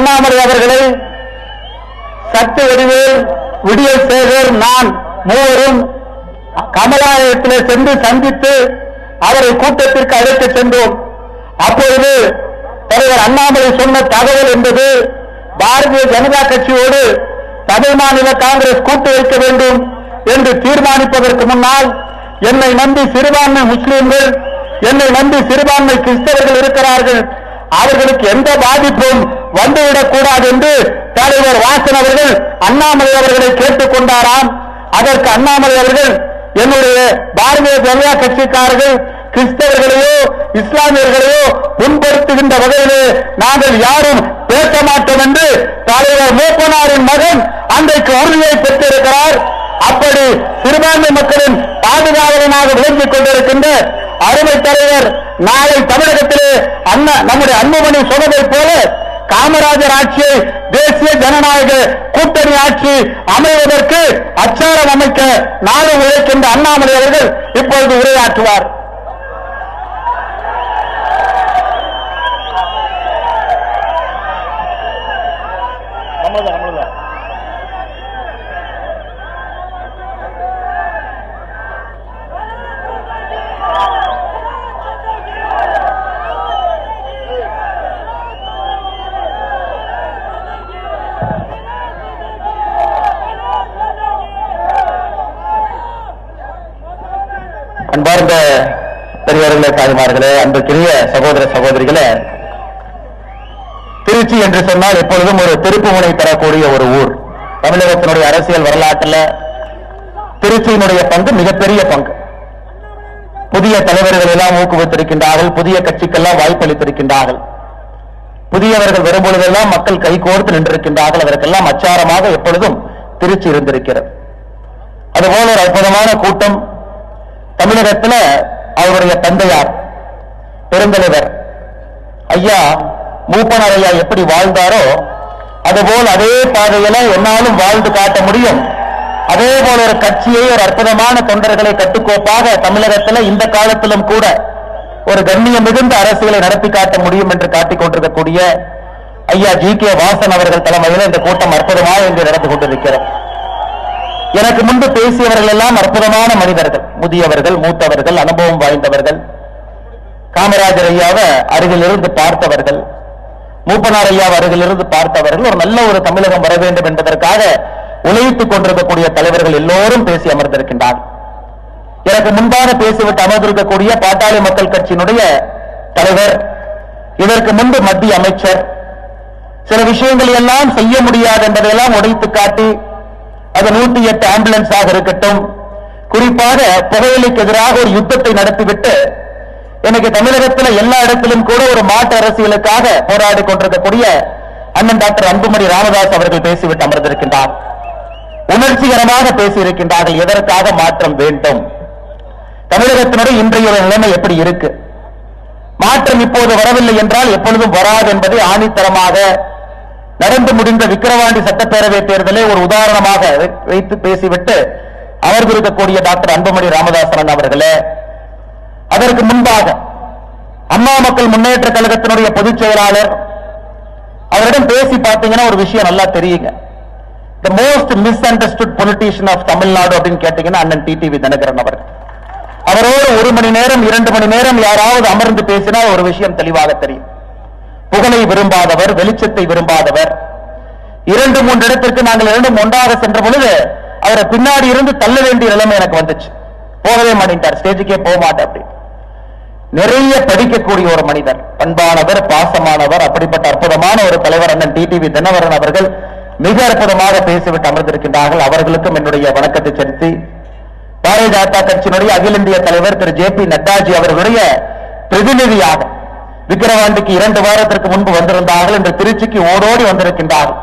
அண்ணாமலை அவர்களை சக்தி வடிவேல், விடியல் சேகர், நான் மூவரும் கமலாலயத்தில் சென்று சந்தித்து அவரை கூட்டத்திற்கு அழைத்து சென்றோம். அப்பொழுது தலைவர் அண்ணாமலை சொன்ன தகவல் என்பது பாரதிய ஜனதா கட்சியோடு தமிழ் மாநில காங்கிரஸ் கூட்டு வைக்க வேண்டும் என்று தீர்மானிப்பதற்கு முன்னால் என்னை நம்பி சிறுபான்மை முஸ்லீம்கள், என்னை நம்பி சிறுபான்மை கிறிஸ்தவர்கள் இருக்கிறார்கள், அவர்களுக்கு எந்த பாதிப்பும் வந்துவிடக் கூடாது என்று தலைவர் வாசன் அவர்கள் அண்ணாமலை அவர்களை கேட்டுக் கொண்டாராம். அதற்கு அண்ணாமலை அவர்கள், என்னுடைய பாரதிய ஜனதா கட்சிக்காரர்கள் கிறிஸ்தவர்களையோ இஸ்லாமியர்களையோ புண்படுத்துகின்ற வகையிலே நாங்கள் யாரும் பேச மாட்டோம் என்று தலைவர் மூப்பனாரின் மகன் அன்றைக்கு உறுதியை பெற்றிருக்கிறார். அப்படி சிறுபான்மை மக்களின் பாதுகாவலனாக விளங்கிக் கொண்டிருக்கின்ற அருமை தலைவர் நாளை தமிழகத்திலே நம்முடைய அன்புமணி சொன்னதை போல காமராஜர் ஆட்சியை தேசிய ஜனநாயக கூட்டணி ஆட்சி அமைவதற்கு அச்சாரம் அமைக்க நாடு உழைக்கின்ற அண்ணாமலை அவர்கள் இப்பொழுது உரையாற்றுவார். அன்பார்ந்த பெரியவர்களே, தாய்மார்களே, அன்புக்குரிய சகோதர சகோதரிகளே, திருச்சி என்று சொன்னால் எப்பொழுதும் ஒரு திருப்பு முனை தரக்கூடிய ஒரு ஊர். தமிழகத்தினுடைய அரசியல் வரலாற்றில் திருச்சியினுடைய பங்கு மிகப்பெரிய பங்கு. புதிய தலைவர்கள் எல்லாம் ஊக்குவித்திருக்கின்றார்கள், புதிய கட்சிக்கெல்லாம் வாய்ப்பளித்திருக்கின்றார்கள். புதியவர்கள் வரும்பொழுதெல்லாம் மக்கள் கைகோர்த்து நின்றிருக்கின்றார்கள். அதற்கெல்லாம் அச்சாரமாக எப்பொழுதும் திருச்சி இருந்திருக்கிறது. அதுபோல ஒரு அற்புதமான கூட்டம் தமிழகத்தில் அவருடைய தந்தையார் பெருந்தலைவர் ஐயா மூப்பனார் ஐயா எப்படி வாழ்ந்தாரோ அதுபோல் அதே பாதையில என்னாலும் வாழ்ந்து காட்ட முடியும். அதே போல ஒரு கட்சியை, ஒரு அற்புதமான தொண்டர்களை கட்டுக்கோப்பாக தமிழகத்தில் இந்த காலத்திலும் கூட ஒரு கண்ணியம் மிகுந்த அரசியலை நடத்தி காட்ட முடியும் என்று காட்டிக் கொண்டிருக்கக்கூடிய ஐயா ஜி.கே. வாசன் அவர்கள் தலைமையில் இந்த கூட்டம் அற்புதமாக இன்று நடந்து கொண்டிருக்கிறது. எனக்கு முன்பு பேசியவர்கள் எல்லாம் அற்புதமான மனிதர்கள், முதியவர்கள், மூத்தவர்கள், அனுபவம் வாய்ந்தவர்கள், காமராஜர் ஐயாவை அருகிலிருந்து பார்த்தவர்கள், மூப்பனார் ஐயாவை அருகிலிருந்து பார்த்தவர்கள், ஒரு நல்ல ஒரு தமிழகம் வர வேண்டும் என்பதற்காக உழைத்துக் கொண்டிருக்கக்கூடிய தலைவர்கள் எல்லோரும் பேசி அமர்ந்திருக்கின்றார். எனக்கு முன்பாக பேசிவிட்டு அமர்ந்திருக்கக்கூடிய பாட்டாளி மக்கள் கட்சியினுடைய தலைவர், இதற்கு முன்பு மத்திய அமைச்சர், சில விஷயங்களை எல்லாம் செய்ய முடியாது என்பதையெல்லாம் உடைத்து காட்டி, அது 108 ஆம்புலன்ஸாக இருக்கட்டும், குறிப்பாக புகையிலைக்கு எதிராக ஒரு யுத்தத்தை நடத்திவிட்டு எனக்கு தமிழகத்தில் எல்லா இடத்திலும் கூட ஒரு மாற்று அரசியலுக்காக போராடி கொண்டிருக்கக்கூடிய அண்ணன் டாக்டர் அன்புமணி ராமதாஸ் அவர்கள் பேசிவிட்டு அமர்ந்திருக்கின்றார். உணர்ச்சிகரமாக பேசியிருக்கின்றார்கள். எதற்காக மாற்றம் வேண்டும், தமிழகத்தினுடைய இன்றைய நிலைமை எப்படி இருக்கு, மாற்றம் இப்போது வரவில்லை என்றால் எப்பொழுதும் வராது என்பதை ஆணித்தரமாக நடந்து முடிந்த விக்கிரவாண்டி சட்டப்பேரவை தேர்தலை ஒரு உதாரணமாக வைத்து பேசிவிட்டு அமர்ந்திருக்கக்கூடிய டாக்டர் அன்புமணி ராமதாசன் அவர்களே, அதற்கு முன்பாக அம்மா மக்கள் முன்னேற்ற கழகத்தினுடைய பொதுச் செயலாளர் அவரிடம் பேசி பார்த்தீங்கன்னா ஒரு விஷயம் நல்லா தெரியுங்க. The most misunderstood politician of Tamil Nadu அப்படின்னு கேட்டீங்கன்னா அண்ணன் டிடிவி தினகரன் அவர்கள். அவரோடு 1 மணி நேரம் 2 மணி நேரம் யாராவது அமர்ந்து பேசினால் ஒரு விஷயம் தெளிவாக தெரியும். புகழை விரும்பாதவர், வெளிச்சத்தை விரும்பாதவர். 2-3 இடத்திற்கு நாங்கள் 2 ஒன்றாக சென்ற பொழுது அவரை பின்னாடி இருந்து தள்ள வேண்டிய நிலைமை எனக்கு வந்துச்சு. போகவே மாட்டேன்ட்டார், ஸ்டேஜுக்கே போக மாட்டேன் அப்படி. நிறைய படிக்கக்கூடிய ஒரு மனிதர், பண்பானவர், பாசமானவர், அப்படிப்பட்ட அற்புதமான ஒரு தலைவர் அண்ணன் டிடிவி தினகரன் அவர்கள் மிக அற்புதமாக பேசிவிட்டு அமர்ந்திருக்கின்றார்கள். அவர்களுக்கும் என்னுடைய வணக்கத்தை செலுத்தி, பாரதிய ஜனதா கட்சியினுடைய அகில இந்திய தலைவர் திரு ஜே.பி. நட்டாஜி அவர்களுடைய பிரதிநிதியாக விக்கிரவாண்டிக்கு 2 வாரத்திற்கு முன்பு வந்திருந்தார்கள். இன்று திருச்சிக்கு ஓடோடி வந்திருக்கின்றார்கள்.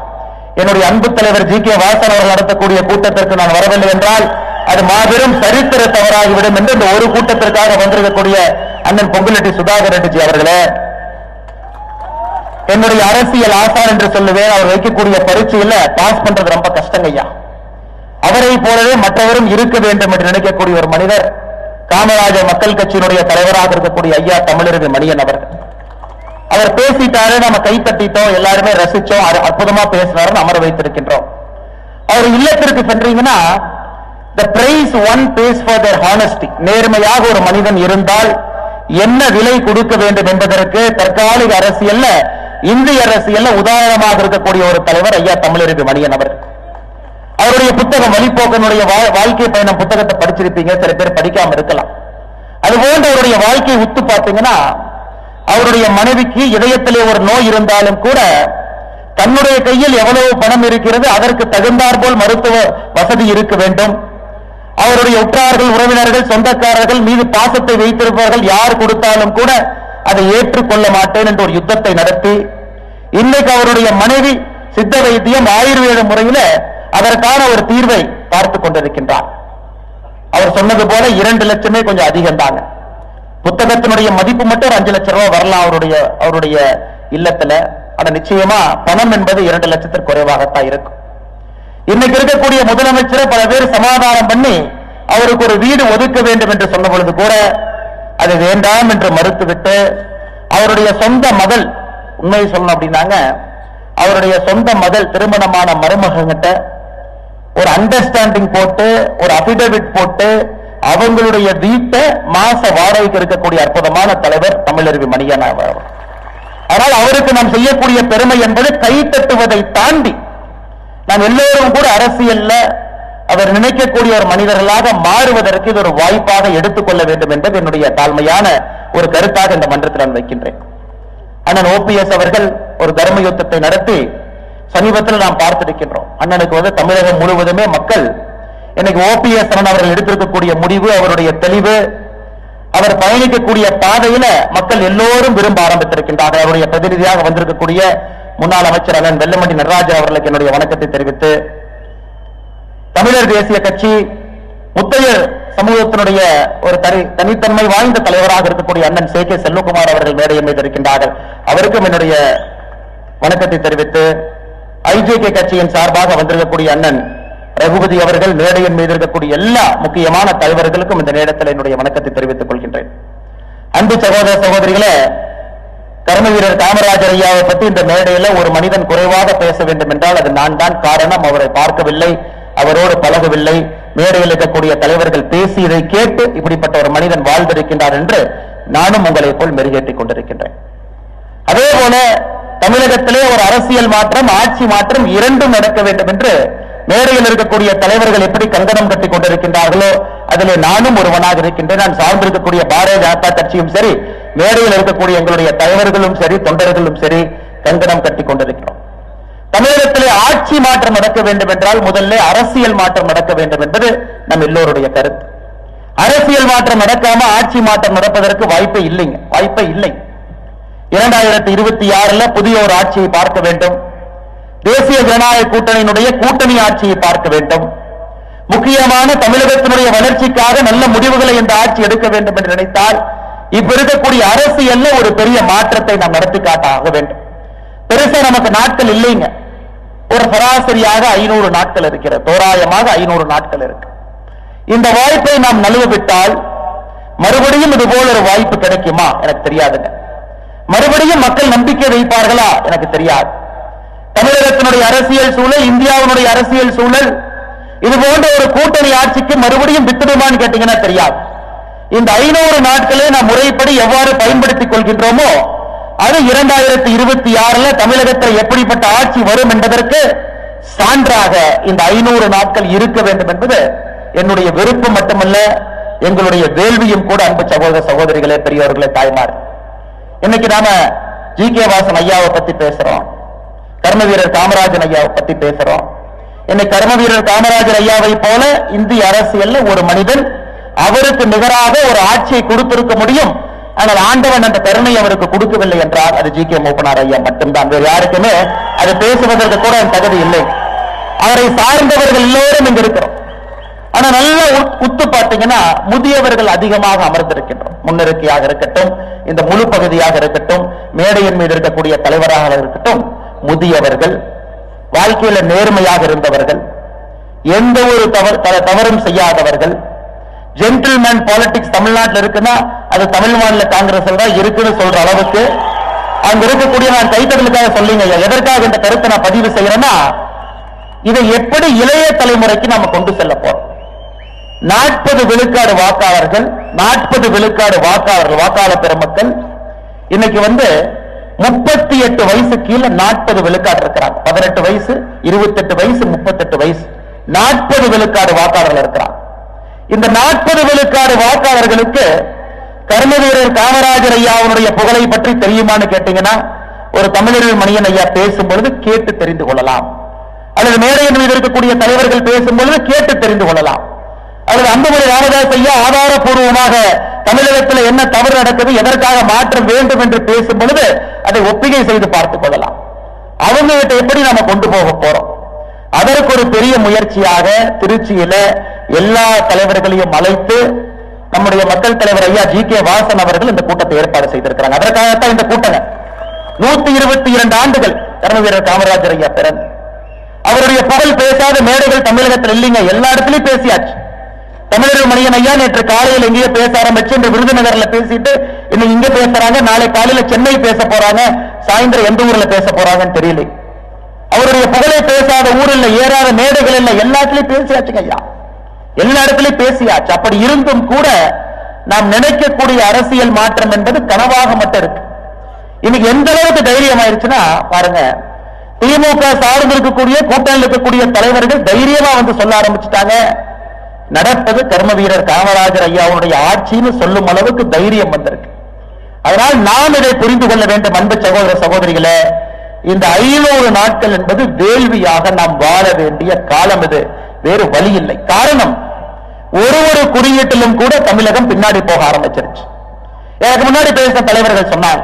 என்னுடைய அன்பு தலைவர் ஜி.கே. வாசன் அவர்கள் நடத்தக்கூடிய கூட்டத்திற்கு நான் வரவில்லை என்றால் அது மாபெரும் சரித்திர தவறாகிவிடும் என்று இந்த ஒரு கூட்டத்திற்காக வந்திருக்கக்கூடிய அண்ணன் பொங்குலட்டி சுதாகர் ரெட்டிஜி அவர்களே, என்னுடைய அரசியல் ஆசான் என்று சொல்லுவேன். அவர் வைக்கக்கூடிய பரீட்சையில பாஸ் பண்றது ரொம்ப கஷ்டங்க ஐயா. அவரை போலவே மற்றவரும் இருக்க வேண்டும் என்று நினைக்கக்கூடிய ஒரு மனிதர் காமராஜர் மக்கள் கட்சியினுடைய தலைவராக இருக்கக்கூடிய ஐயா தமிழரவி மணியன் அவர்கள். அவர் பேசிட்டாரு, நம்ம கை தட்டிட்டோம், எல்லாருமே ரசிச்சோம், அற்புதமா பேசினாரு, அமர வைத்திருக்கின்றோம். அவர் இல்லத்திற்கு சென்றீங்கன்னா the price one pays for their honesty, நேர்மையாக ஒரு மனிதன் இருந்தால் என்ன விலை கொடுக்க வேண்டும் என்பதற்கு தற்காலிக அரசியல்ல, இந்திய அரசியல்ல உதாரணமாக இருக்கக்கூடிய ஒரு தலைவர் ஐயா தமிழருவி மணியன் அவர். அவருடைய புத்தகம் வழிபோக்கனுடைய வாழ்க்கை பயணம் புத்தகத்தை படிச்சிருப்பீங்க, சில பேர் படிக்காம இருக்கலாம். அதுபோன்ற அவருடைய வாழ்க்கையை உத்து பார்த்தீங்கன்னா, அவருடைய மனைவிக்கு இதயத்திலே ஒரு நோய் இருந்தாலும் கூட தன்னுடைய கையில் எவ்வளவு பணம் இருக்கிறது, அதற்கு தகுந்தாற்போல் மருத்துவ வசதி இருக்க வேண்டும். அவருடைய உற்றார்கள், உறவினர்கள், சொந்தக்காரர்கள் மீது பாசத்தை வைத்திருப்பவர்கள் யார் கொடுத்தாலும் கூட அதை ஏற்றுக்கொள்ள மாட்டேன் என்று ஒரு யுத்தத்தை நடத்தி இன்னைக்கு அவருடைய மனைவி சித்த வைத்தியம் ஆயுர்வேத முறையில அதற்கான ஒரு தீர்வை பார்த்து கொண்டிருக்கின்றார். அவர் சொன்னது போல 2 லட்சமே கொஞ்சம் அதிகம் தாங்க. புத்தகத்தினுடைய மதிப்பு மட்டும் ஒரு 5 லட்சம் ரூபாய் வரலாம் அவருடைய இல்லத்துல. ஆனா நிச்சயமா பணம் என்பது 2 லட்சத்திற்கு குறைவாகத்தான் இருக்கும். இன்னைக்கு இருக்கக்கூடிய முதலமைச்சரை பல பேர் சமாதானம் பண்ணி அவருக்கு ஒரு வீடு ஒதுக்க வேண்டும் என்று சொன்ன பொழுது கூட அது வேண்டாம் என்று மறுத்துவிட்டு அவருடைய சொந்த மகள், உண்மையை சொல்லணும் அப்படின்னாங்க, அவருடைய சொந்த மகள் திருமணமான மருமகங்கிட்ட ஒரு அண்டர்ஸ்டாண்டிங் போட்டு ஒரு அபிடவிட் போட்டு அவங்களுடைய வீட்டை மாச வாடகைக்கு இருக்கக்கூடிய அற்புதமான தலைவர் தமிழருவி மணியன் அவர். ஆனால் அவருக்கு நாம் செய்யக்கூடிய பெருமை என்பது கை தட்டுவதை தாண்டி நாம் எல்லோரும் கூட அரசியல்ல அவர் நினைக்கக்கூடிய ஒரு மனிதர்களாக மாறுவதற்கு இது ஒரு வாய்ப்பாக எடுத்துக்கொள்ள வேண்டும் என்பது என்னுடைய தாழ்மையான ஒரு கருத்தாக இந்த மன்றத்தில் நான் வைக்கின்றேன். அண்ணன் OPS அவர்கள் ஒரு தர்ம யுத்தத்தை நடத்தி சமீபத்தில் நாம் பார்த்திருக்கின்றோம். அண்ணனுக்கு தமிழகம் முழுவதுமே மக்கள் இன்னைக்கு OPS அண்ணன் அவர்கள் எடுத்திருக்கக்கூடிய முடிவு, அவருடைய தெளிவு, அவர் பயணிக்கக்கூடிய பாதையில மக்கள் எல்லோரும் விரும்ப ஆரம்பித்திருக்கின்றார்கள். அவருடைய பிரதிநிதியாக வந்திருக்கக்கூடிய முன்னாள் அமைச்சர் அண்ணன் வெல்லமண்டி நடராஜன் அவர்களுக்கு என்னுடைய வணக்கத்தை தெரிவித்து, தமிழர் தேசிய கட்சி முத்தையர் சமூகத்தினுடைய ஒரு தனித்தன்மை வாய்ந்த தலைவராக இருக்கக்கூடிய அண்ணன் CK செல்வகுமார் அவர்கள் மேடையின் மீது இருக்கின்றார்கள். அவருக்கும் என்னுடைய வணக்கத்தை தெரிவித்து, IJK கட்சியின் சார்பாக வந்திருக்கக்கூடிய அண்ணன் ரகுபதி அவர்கள், மேடையின் மீது இருக்கக்கூடிய எல்லா முக்கியமான தலைவர்களுக்கும் இந்த நேரத்தில் என்னுடைய வணக்கத்தை தெரிவித்துக் கொள்கின்றேன். அன்பு சகோதர சகோதரிகளே, கர்ம வீரர் காமராஜர் ஐயாவை பற்றி இந்த மேடையில ஒரு மனிதன் குறைவாக பேச வேண்டும் என்றால் அது நான் தான் காரணம். அவரை பார்க்கவில்லை, அவரோடு பழகவில்லை. மேடையில் இருக்கக்கூடிய தலைவர்கள் பேசியதை கேட்டு இப்படிப்பட்ட ஒரு மனிதன் வாழ்ந்திருக்கின்றார் என்று நானும் உங்களை போல் மெருகேற்றிக் கொண்டிருக்கின்றேன். அதே போல தமிழகத்திலே ஒரு அரசியல் மாற்றம், ஆட்சி மாற்றம் இரண்டும் நடக்க வேண்டும் என்று மேடையில் இருக்கக்கூடிய தலைவர்கள் எப்படி கங்கணம் கட்டிக் கொண்டிருக்கின்றார்களோ அதிலே நானும் ஒருவனாக இருக்கின்றேன். நான் சார்ந்திருக்கக்கூடிய பாரதிய ஜனதா கட்சியும் சரி, மேடையில் இருக்கக்கூடிய எங்களுடைய தலைவர்களும் சரி, தொண்டர்களும் சரி, கங்கணம் கட்டிக் கொண்டிருக்கிறோம். தமிழகத்திலே ஆட்சி மாற்றம் நடக்க வேண்டும் என்றால் முதல்ல அரசியல் மாற்றம் நடக்க வேண்டும் என்பது நம் எல்லோருடைய கருத்து. அரசியல் மாற்றம் நடக்காம ஆட்சி மாற்றம் நடப்பதற்கு வாய்ப்பே இல்லைங்க, வாய்ப்பே இல்லை. 2026 புதிய ஒரு ஆட்சியை பார்க்க வேண்டும். தேசிய ஜனநாயக கூட்டணியினுடைய கூட்டணி ஆட்சியை பார்க்க வேண்டும். முக்கியமான தமிழகத்தினுடைய வளர்ச்சிக்காக நல்ல முடிவுகளை இந்த ஆட்சி எடுக்க வேண்டும் என்று நினைத்தால் இப்ப இருக்கக்கூடிய அரசியல்ல ஒரு பெரிய மாற்றத்தை நாம் நடத்தி காட்ட வேண்டும். பெருசா நமக்கு நாட்கள் இல்லைங்க. ஒரு சராசரியாக 500 நாட்கள் இருக்கிறது, தோராயமாக 500 நாட்கள் இருக்கு. இந்த வாய்ப்பை நாம் நழுவவிட்டால் மறுபடியும் இது போல ஒரு வாய்ப்பு கிடைக்குமா எனக்கு தெரியாதுங்க. மறுபடியும் மக்கள் நம்பிக்கை வைப்பார்களா எனக்கு தெரியாது. தமிழகத்தினுடைய அரசியல் சூழல், இந்தியாவினுடைய அரசியல் சூழல் இது போன்ற ஒரு கூட்டணி ஆட்சிக்கு மறுபடியும் வித்துடுமான்னு கேட்டீங்கன்னா தெரியாது. இந்த 500 நாட்களை நாம் முறைப்படி எவ்வாறு பயன்படுத்திக் கொள்கின்றோமோ அது 2026 தமிழகத்தில் எப்படிப்பட்ட ஆட்சி வரும் என்பதற்கு சான்றாக இந்த 500 நாட்கள் இருக்க வேண்டும் என்பது என்னுடைய விருப்பம் மட்டுமல்ல, எங்களுடைய வேள்வியும் கூட. அன்பு சகோதர சகோதரிகளே, பெரியவர்களே, தாய்மார், இன்னைக்கு நாம GK வாசன் ஐயாவை பத்தி பேசுறோம், கர்ம வீரர் காமராஜன் ஐயாவை பத்தி பேசுறோம். இன்னைக்கு கர்ம வீரர் காமராஜர் ஐயாவை போல இந்திய அரசியல்ல ஒரு மனிதன் அவருக்கு நிகராக ஒரு ஆட்சியை கொடுத்திருக்க முடியும். ஆனால் ஆண்டவன் அந்த கருணை அவருக்கு கொடுக்கவில்லை என்றால் அது GK மூப்பனார் ஐயா மட்டும்தான். வேறு யாருக்குமே அது பேசுவதற்கு கூட தகுதி இல்லை. அவரை சார்ந்தவர்கள் எல்லோரும் இங்க இருக்கிறோம். ஆனா நல்ல உத்து பார்த்தீங்கன்னா முதியவர்கள் அதிகமாக அமர்ந்திருக்கின்றோம். முன்னிருக்கையாக இருக்கட்டும், இந்த முழு பகுதியாக இருக்கட்டும், மேடையின் மீது இருக்கக்கூடிய தலைவராக இருக்கட்டும், முதியவர்கள், வாழ்க்கையில நேர்மையாக இருந்தவர்கள், எந்த ஒரு தவறும் செய்யாதவர்கள். ஜென்டில்மேன் பாலிடிக்ஸ் தமிழ்நாட்டில் இருக்குன்னா அது தமிழ் மாநில காங்கிரஸ் தான் இருக்குன்னு சொல்ற அளவுக்கு அங்க இருக்கக்கூடிய நான் கைத்தடலுக்காக சொல்லுங்க, எதற்காக இந்த கருத்தை நான் பதிவு செய்யறேன்னா, இதை எப்படி இளைய தலைமுறைக்கு நாம கொண்டு செல்ல போறோம். 40 விழுக்காடு வாக்காளர்கள், 40 விழுக்காடு வாக்காளர் பெருமக்கள் இன்னைக்கு 38 வயசு கீழே 40 விழுக்காடு இருக்கிறாங்க. 18 வயசு, 28 வயசு, 38 வயசு, 40 விழுக்காடு வாக்காளர்கள் இருக்கிறாங்க. இந்த 40 விழுக்காடு வாக்காளர்களுக்கு கர்மவீரர் காமராஜர் ஐயாவுடைய புகழை பற்றி தெரியுமான்னு கேட்டீங்கன்னா, ஒரு தமிழர்கள் மணியன் ஐயா பேசும்பொழுது கேட்டு தெரிந்து கொள்ளலாம், அல்லது மேடையின் மீது இருக்கக்கூடிய தலைவர்கள் பேசும்பொழுது கேட்டு தெரிந்து கொள்ளலாம், அல்லது அன்புமணி ராமதாஸ் ஐயா ஆதாரப்பூர்வமாக தமிழகத்தில் என்ன தவறு நடக்குது, எதற்காக மாற்றம் வேண்டும் என்று பேசும் பொழுது அதை ஒப்பிகை செய்து பார்த்துக் கொள்ளலாம். அவங்க கிட்ட எப்படி நாம கொண்டு போக போறோம்? அதற்கு ஒரு பெரிய முயற்சியாக திருச்சியில எல்லா தலைவர்களையும் அழைத்து நம்முடைய மக்கள் தலைவர் ஐயா ஜி கே வாசன் அவர்கள் இந்த கூட்டத்தை ஏற்பாடு செய்திருக்கிறாங்க. அதற்காகத்தான் இந்த கூட்டம். 122 ஆண்டுகள் கர்மவீரர் காமராஜர் ஐயா பிறந்து அவருடைய புகழ் பேசாத மேடைகள் தமிழகத்தில் இல்லைங்க, எல்லா இடத்துலயும் பேசியாச்சு. தமிழர் மணியன் ஐயா நேற்று காலையில் எங்கேயோ பேச ஆரம்பிச்சு இந்த விருதுநகர்ல பேசிட்டு இன்னைக்கு இங்க பேசுறாங்க, நாளை காலையில சென்னை பேச போறாங்க, சாயந்தரம் எந்த ஊர்ல பேச போறாங்கன்னு தெரியல. அவருடைய புகழை பேசாத ஊர் இல்ல, ஏறாத மேடைகள் இல்ல, எல்லாத்துலயும் பேசியாச்சுங்க ஐயா, எல்லா இடத்துலயும் பேசியாச்சு. அப்படி இருந்தும் கூட நாம் நினைக்கக்கூடிய அரசியல் மாற்றம் என்பது கனவாக மட்டும் இருக்கு. இன்னைக்கு எந்த அளவுக்கு தைரியம் ஆயிடுச்சுன்னா பாருங்க, திமுக சார்ந்து இருக்கக்கூடிய கூட்டணியில் இருக்கக்கூடிய தலைவர்கள் தைரியமா சொல்ல ஆரம்பிச்சுட்டாங்க, நடப்பது கர்மவீரர் காமராஜர் ஐயாவுடைய ஆட்சின்னு சொல்லும் அளவுக்கு தைரியம் வந்திருக்கு. அதனால் நாம் இதை புரிந்து கொள்ள வேண்டும். அன்பு சகோதர சகோதரிகளே, இந்த 500 நாட்கள் என்பது வேள்வியாக நாம் வாழ வேண்டிய காலம். இது வேறு வழி இல்லை. காரணம், ஒரு குறியீட்டிலும் கூட தமிழகம் பின்னாடி போக ஆரம்பிச்சிருச்சு. எனக்கு முன்னாடி பேசின தலைவர்கள் சொன்னாங்க,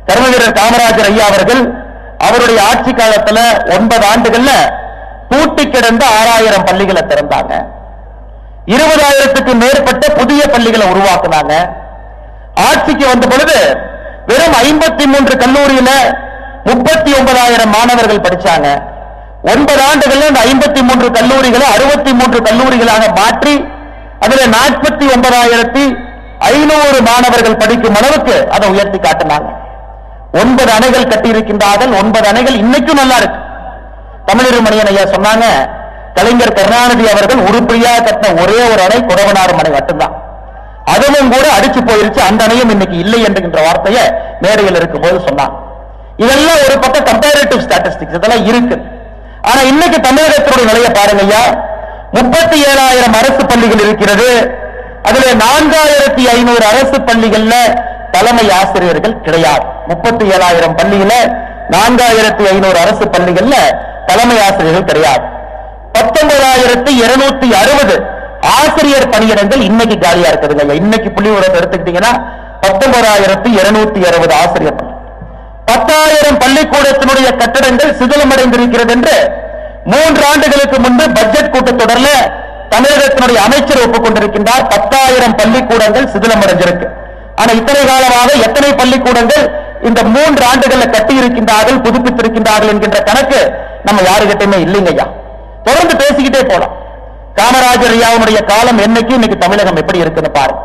கர்மவீரர் காமராஜர் ஐயா அவர்கள் அவருடைய ஆட்சி காலத்துல 9 ஆண்டுகள்ல பூட்டி கிடந்த 6000 பள்ளிகளை திறந்தாங்க, 20,000க்கு மேற்பட்ட புதிய பள்ளிகளை உருவாக்குனாங்க. ஆட்சிக்கு வந்த பொழுது வெறும் 53 கல்லூரியில 39,000 மாணவர்கள் படிச்சாங்க. 9 ஆண்டுகள் இந்த 53 கல்லூரிகளை 63 கல்லூரிகளாக மாற்றி அதுல 49,500 மாணவர்கள் படிக்கும் அளவுக்கு அதை உயர்த்தி காட்டினாங்க. 9 அணைகள் கட்டியிருக்கின்றார்கள். 9 அணைகள் இன்னைக்கும் நல்லா இருக்கு. தமிழர் மணியன் ஐயா சொன்னாங்க, கலைஞர் கருணாநிதி அவர்கள் உருப்படியாக கட்டின ஒரே ஒரு அணை கொடவனார் அணை மட்டும்தான், அதுவும் கூட அடிச்சு போயிருச்சு, அந்த அணையும் இன்னைக்கு இல்லை என்கின்ற வார்த்தையை மேடையில் இருக்கும்போது சொன்னாங்க. இதெல்லாம் ஒரு பக்கம் கம்பேரிட்டிவ் ஸ்டாட்டிஸ்டிக்ஸ் இதெல்லாம் இருக்கு. ஆனா இன்னைக்கு தமிழகத்தினுடைய நிலையை பாருங்க ஐயா, 37,000 அரசு பள்ளிகள் இருக்கிறது. அதுல 4,500 அரசு பள்ளிகள்ல தலைமை ஆசிரியர்கள் கிடையாது. 37,000 பள்ளியில 4,500 அரசு பள்ளிகள்ல தலைமை ஆசிரியர்கள் கிடையாது. 19,260 ஆசிரியர் பணியிடங்கள் இன்னைக்கு காலியா இருக்குதுங்க. இன்னைக்கு புள்ளி உரம் எடுத்துக்கிட்டீங்கன்னா 19,260 ஆசிரியர் பணி. 10,000 பள்ளிக்கூடத்தினுடைய கட்டடங்கள் சிதிலமடைந்திருக்கிறது என்று 3 ஆண்டுகளுக்கு முன்பு பட்ஜெட் கூட்டத்தொடர்ல தமிழகத்தினுடைய அமைச்சர் ஒப்புக்கொண்டிருக்கின்றார். 10,000 பள்ளிக்கூடங்கள் சிதிலமடைஞ்சிருக்கு. ஆனா இத்தனை காலமாக எத்தனை பள்ளிக்கூடங்கள் இந்த 3 ஆண்டுகள்ல கட்டி இருக்கின்றார்கள், புதுப்பித்திருக்கின்றார்கள் என்கின்ற கணக்கு நம்ம யாருகிட்டயுமே இல்லைங்கய்யா. தொடர்ந்து பேசிக்கிட்டே போலாம். காமராஜர் ஐயாவுடைய காலம் என்னைக்கு, இன்னைக்கு தமிழகம் எப்படி இருக்குன்னு பாருங்க.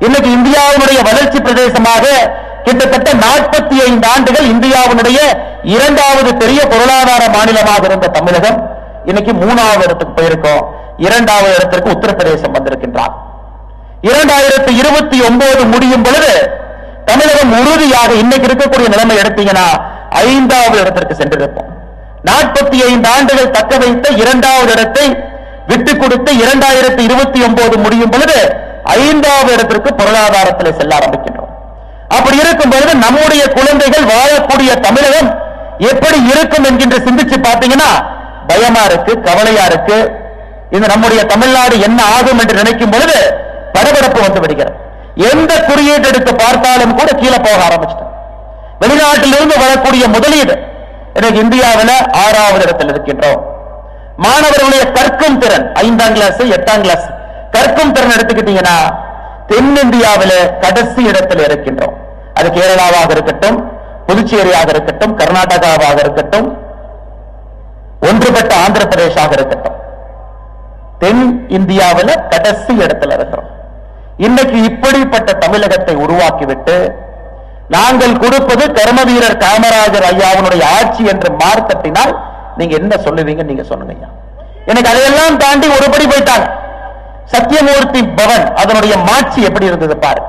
இன்னைக்கு இந்தியாவுடைய வளர்ச்சி பிரதேசமாக கிட்டத்தட்ட 45 ஆண்டுகள் இந்தியாவுடைய 2வது பெரிய பொருளாதார மாநிலமாக இருந்த தமிழகம் இன்னைக்கு 3வது இடத்துக்கு போயிருக்கோம். 2வது இடத்திற்கு உத்தரப்பிரதேசம் வந்திருக்கின்றார். 2029 முடியும் பொழுது தமிழகம் உறுதியாக இன்னைக்கு இருக்கக்கூடிய நிலைமை எடுத்தீங்கன்னா 5வது இடத்திற்கு சென்றிருப்போம். 45 ஆண்டுகள் தக்க வைத்த 2வது இடத்தை விட்டுக் கொடுத்து 2029 முடியும் பொழுது 5வது இடத்திற்கு பொருளாதாரத்தில் செல்ல ஆரம்பிக்கின்றோம். அப்படி இருக்கும் பொழுது நம்முடைய குழந்தைகள் வாழக்கூடிய தமிழகம் எப்படி இருக்கும் என்கின்ற சிந்திச்சு பார்த்தீங்கன்னா பயமா இருக்கு, கவலையா இருக்கு. இந்த நம்முடைய தமிழ்நாடு என்ன ஆகும் என்று நினைக்கும் பொழுது படபடப்பு வந்து விடுகிறது. எந்த குறியீடு எடுத்து பார்த்தாலும் கூட கீழே போக ஆரம்பிச்சிட்டோம். வெளிநாட்டிலிருந்து வரக்கூடிய முதலீடு இன்னைக்கு இந்தியாவில் 6வது இடத்தில் இருக்கின்றோம். மாணவர்களுடைய கற்கும் திறன் 5ஆம் கிளாஸ் 8ஆம் கிளாஸ் கற்கும் திறன் எடுத்துக்கிட்டீங்கன்னா தென்னிந்தியாவில் கடைசி இடத்தில் இருக்கின்றோம். அது கேரளாவாக இருக்கட்டும், புதுச்சேரியாக இருக்கட்டும், கர்நாடகாவாக இருக்கட்டும், ஒன்றுபட்ட ஆந்திர பிரதேசாக இருக்கட்டும், தென் இந்தியாவில் கடைசி இடத்துல இருக்கிறோம். இன்னைக்கு இப்படிப்பட்ட தமிழகத்தை உருவாக்கிவிட்டு நாங்கள் கொடுப்பது கர்மவீரர் காமராஜர் ஐயாவுடைய ஆட்சி என்று மார்த்தட்டினால் நீங்க என்ன சொல்லுவீங்க? நீங்க சொல்லுங்க ஐயா. எனக்கு அதையெல்லாம் தாண்டி ஒருபடி போயிட்டாங்க. சத்தியமூர்த்தி பவன் அதனுடைய மாட்சி எப்படி இருந்தது பாரு.